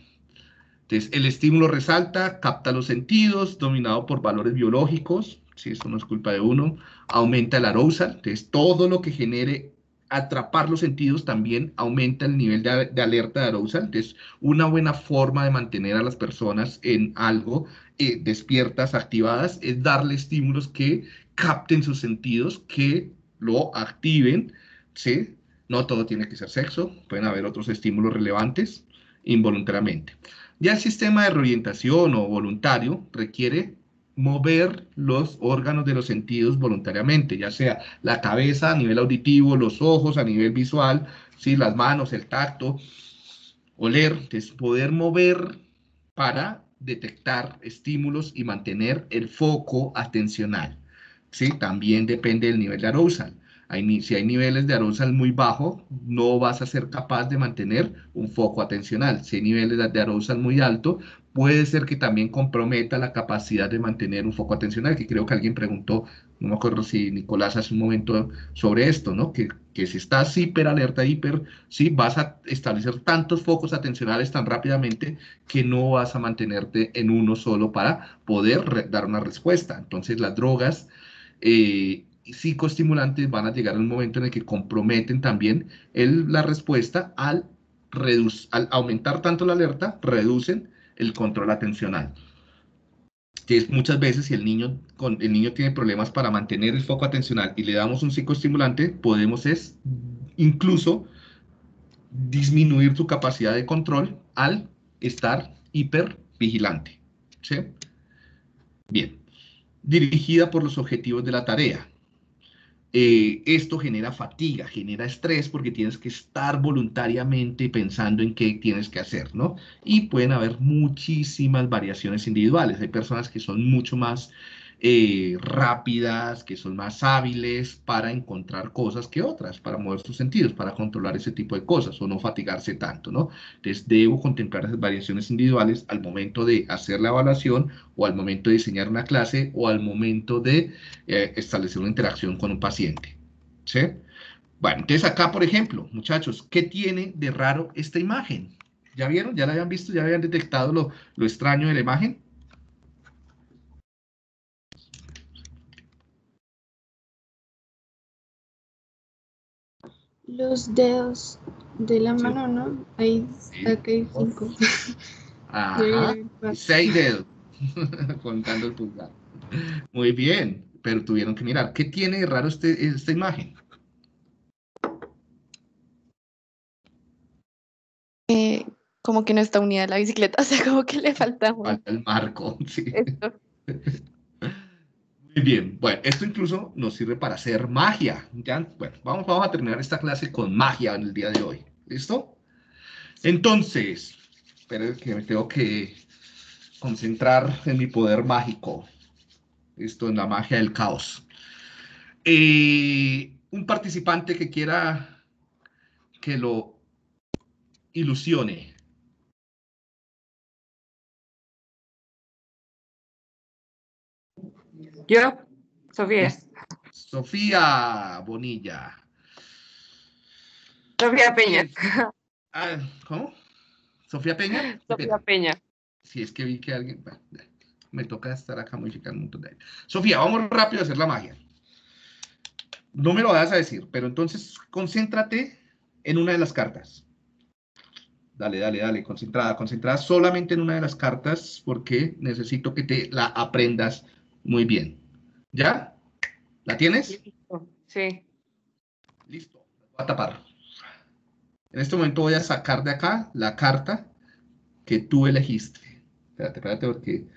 Entonces, el estímulo resalta, capta los sentidos, dominado por valores biológicos, si esto no es culpa de uno, aumenta el arousal, entonces todo lo que genere atrapar los sentidos también aumenta el nivel de alerta de arousal, entonces una buena forma de mantener a las personas en algo despiertas, activadas, es darle estímulos que capten sus sentidos, que lo activen, ¿sí? No todo tiene que ser sexo, pueden haber otros estímulos relevantes involuntariamente. Ya el sistema de reorientación o voluntario requiere mover los órganos de los sentidos voluntariamente, ya sea la cabeza a nivel auditivo, los ojos a nivel visual, ¿sí? Las manos, el tacto, oler, entonces poder mover para detectar estímulos y mantener el foco atencional, ¿sí? También depende del nivel de arousal. Si hay niveles de arousal muy bajo, no vas a ser capaz de mantener un foco atencional. Si hay niveles de arousal muy alto, puede ser que también comprometa la capacidad de mantener un foco atencional, que creo que alguien preguntó, no me acuerdo si Nicolás hace un momento sobre esto, ¿no? Que si estás hiperalerta, sí, vas a establecer tantos focos atencionales tan rápidamente que no vas a mantenerte en uno solo para poder dar una respuesta. Entonces, las drogas psicoestimulantes van a llegar a un momento en el que comprometen también la respuesta al aumentar tanto la alerta, reducen el control atencional. Entonces, muchas veces si el niño tiene problemas para mantener el foco atencional y le damos un psicoestimulante, podemos incluso disminuir su capacidad de control al estar hipervigilante. ¿Sí? Bien. Dirigida por los objetivos de la tarea. Esto genera fatiga, genera estrés porque tienes que estar voluntariamente pensando en qué tienes que hacer, ¿no? Y pueden haber muchísimas variaciones individuales. Hay personas que son mucho más rápidas, que son más hábiles para encontrar cosas que otras, para mover sus sentidos, para controlar ese tipo de cosas o no fatigarse tanto, ¿no? Entonces debo contemplar esas variaciones individuales al momento de hacer la evaluación o al momento de diseñar una clase o al momento de establecer una interacción con un paciente, ¿sí? Bueno, entonces acá, por ejemplo, muchachos, ¿qué tiene de raro esta imagen? ¿Ya vieron? ¿Ya la habían visto? ¿Ya habían detectado lo extraño de la imagen? Los dedos de la mano, ¿no? Ahí acá hay 5. Ajá, 6 dedos, contando el pulgar. Muy bien, pero tuvieron que mirar. ¿Qué tiene de raro esta imagen? Como que no está unida la bicicleta, o sea, como que le falta Falta el marco, sí. esto. Muy bien, bueno, esto incluso nos sirve para hacer magia. ¿Ya? Bueno, vamos a terminar esta clase con magia en el día de hoy. ¿Listo? Entonces, esperen que me tengo que concentrar en mi poder mágico. Esto en la magia del caos. Un participante que quiera que lo ilusione. Yo, Sofía. Sofía Bonilla. Sofía Peña. ¿Cómo? ¿Sofía Peña? Sofía Peña. Si es que vi que alguien... Bueno, me toca estar acá modificando un montón de... Sofía, vamos rápido a hacer la magia. No me lo vas a decir, pero entonces concéntrate en una de las cartas. Dale, concentrada solamente en una de las cartas porque necesito que te la aprendas muy bien. ¿Ya? ¿La tienes? Listo. Sí. Listo, voy a tapar. En este momento voy a sacar de acá la carta que tú elegiste. Espérate, porque...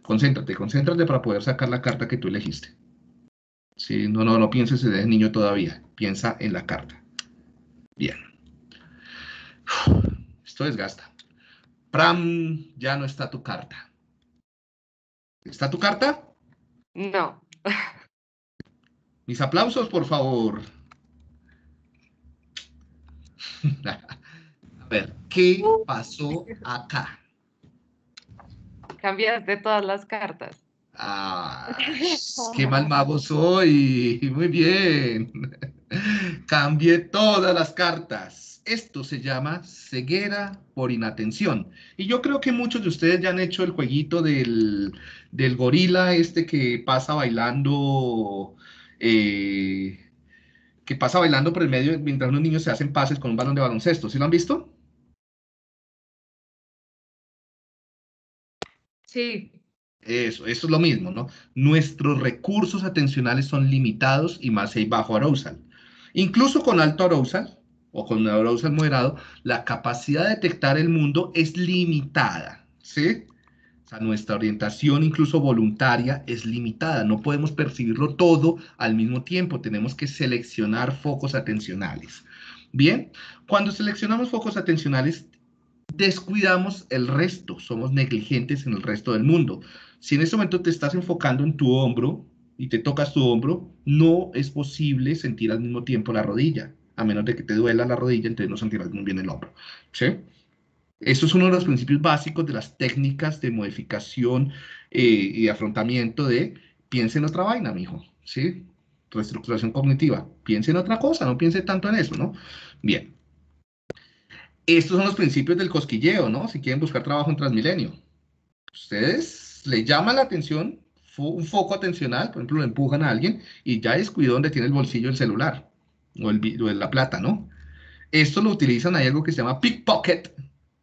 Concéntrate para poder sacar la carta que tú elegiste. Sí, no pienses en el niño todavía. Piensa en la carta. Bien. Esto desgasta. Pram, ya no está tu carta. ¿Está tu carta? No. Mis aplausos, por favor. A ver, ¿qué pasó acá? Cambiaste todas las cartas. ¡Qué mal mago soy! Muy bien. Cambié todas las cartas. Esto se llama ceguera por inatención. Y yo creo que muchos de ustedes ya han hecho el jueguito del gorila este que pasa bailando, por el medio mientras unos niños se hacen pases con un balón de baloncesto. ¿Sí lo han visto? Sí. Eso es lo mismo, ¿no? Nuestros recursos atencionales son limitados y más si hay bajo arousal. Incluso con alto arousal o con arousal moderado, la capacidad de detectar el mundo es limitada, ¿sí? O sea, nuestra orientación, incluso voluntaria, es limitada. No podemos percibirlo todo al mismo tiempo. Tenemos que seleccionar focos atencionales. Bien, cuando seleccionamos focos atencionales, descuidamos el resto. Somos negligentes en el resto del mundo. Si en este momento te estás enfocando en tu hombro y te tocas tu hombro, no es posible sentir al mismo tiempo la rodilla, a menos de que te duela la rodilla, entonces no sentirás muy bien el hombro, ¿sí? Esto es uno de los principios básicos de las técnicas de modificación y afrontamiento de piensa en otra vaina, mijo, ¿sí? Reestructuración cognitiva. Piense en otra cosa, no piense tanto en eso, ¿no? Bien. Estos son los principios del cosquilleo, ¿no? Si quieren buscar trabajo en Transmilenio. Ustedes le llaman la atención, un foco atencional, por ejemplo, le empujan a alguien y ya descuidó donde tiene el bolsillo el celular o la plata, ¿no? Esto lo utilizan, hay algo que se llama pickpocket,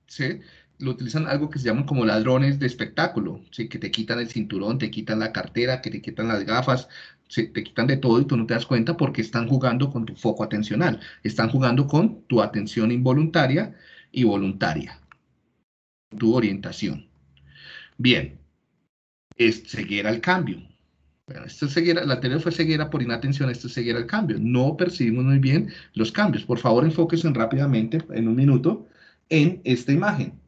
¿sí? Lo utilizan algo que se llaman como ladrones de espectáculo, ¿sí? Que te quitan el cinturón, te quitan la cartera, que te quitan las gafas, ¿sí? Te quitan de todo y tú no te das cuenta porque están jugando con tu foco atencional, están jugando con tu atención involuntaria y voluntaria, tu orientación. Bien, es ceguera al cambio. Bueno, esto es ceguera, la anterior fue ceguera por inatención, esto es ceguera al cambio. No percibimos muy bien los cambios. Por favor, enfóquense rápidamente, en un minuto, en esta imagen.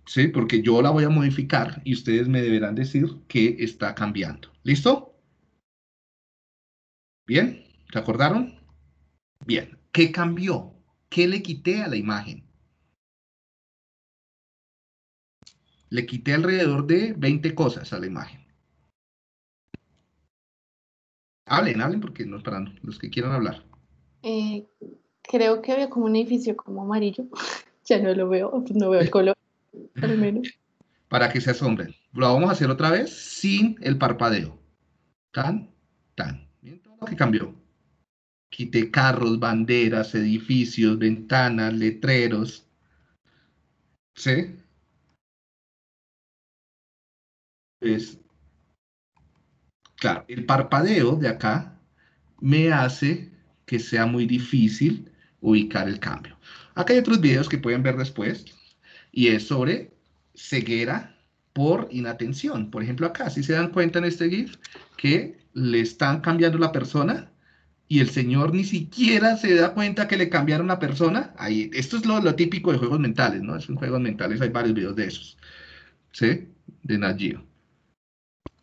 ¿sí? Porque yo la voy a modificar y ustedes me deberán decir qué está cambiando. ¿Listo? ¿Bien? ¿Se acordaron? Bien. ¿Qué cambió? ¿Qué le quité a la imagen? Le quité alrededor de 20 cosas a la imagen. Hablen porque no para los que quieran hablar. Creo que había como un edificio como amarillo. Ya no lo veo, no veo el color, al menos. Para que se asombren. Lo vamos a hacer otra vez sin el parpadeo. Tan, tan. Miren todo lo que cambió. Quité carros, banderas, edificios, ventanas, letreros. ¿Sí? Pues, claro, el parpadeo de acá me hace que sea muy difícil ubicar el cambio. Acá hay otros videos que pueden ver después y es sobre ceguera por inatención. Por ejemplo, acá, si se dan cuenta en este GIF que le están cambiando la persona y el señor ni siquiera se da cuenta que le cambiaron la persona. Ahí, esto es lo típico de juegos mentales, ¿no? Es en juegos mentales, hay varios videos de esos, ¿sí? De Nat Geo.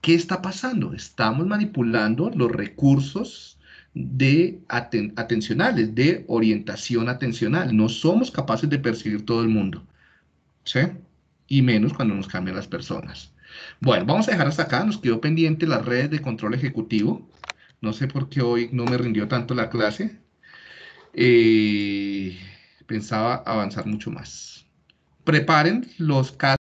¿Qué está pasando? Estamos manipulando los recursos atencionales, de orientación atencional. No somos capaces de percibir todo el mundo, ¿sí? Y menos cuando nos cambian las personas. Bueno, vamos a dejar hasta acá. Nos quedó pendiente las redes de control ejecutivo. No sé por qué hoy no me rindió tanto la clase. Pensaba avanzar mucho más. Preparen los casos.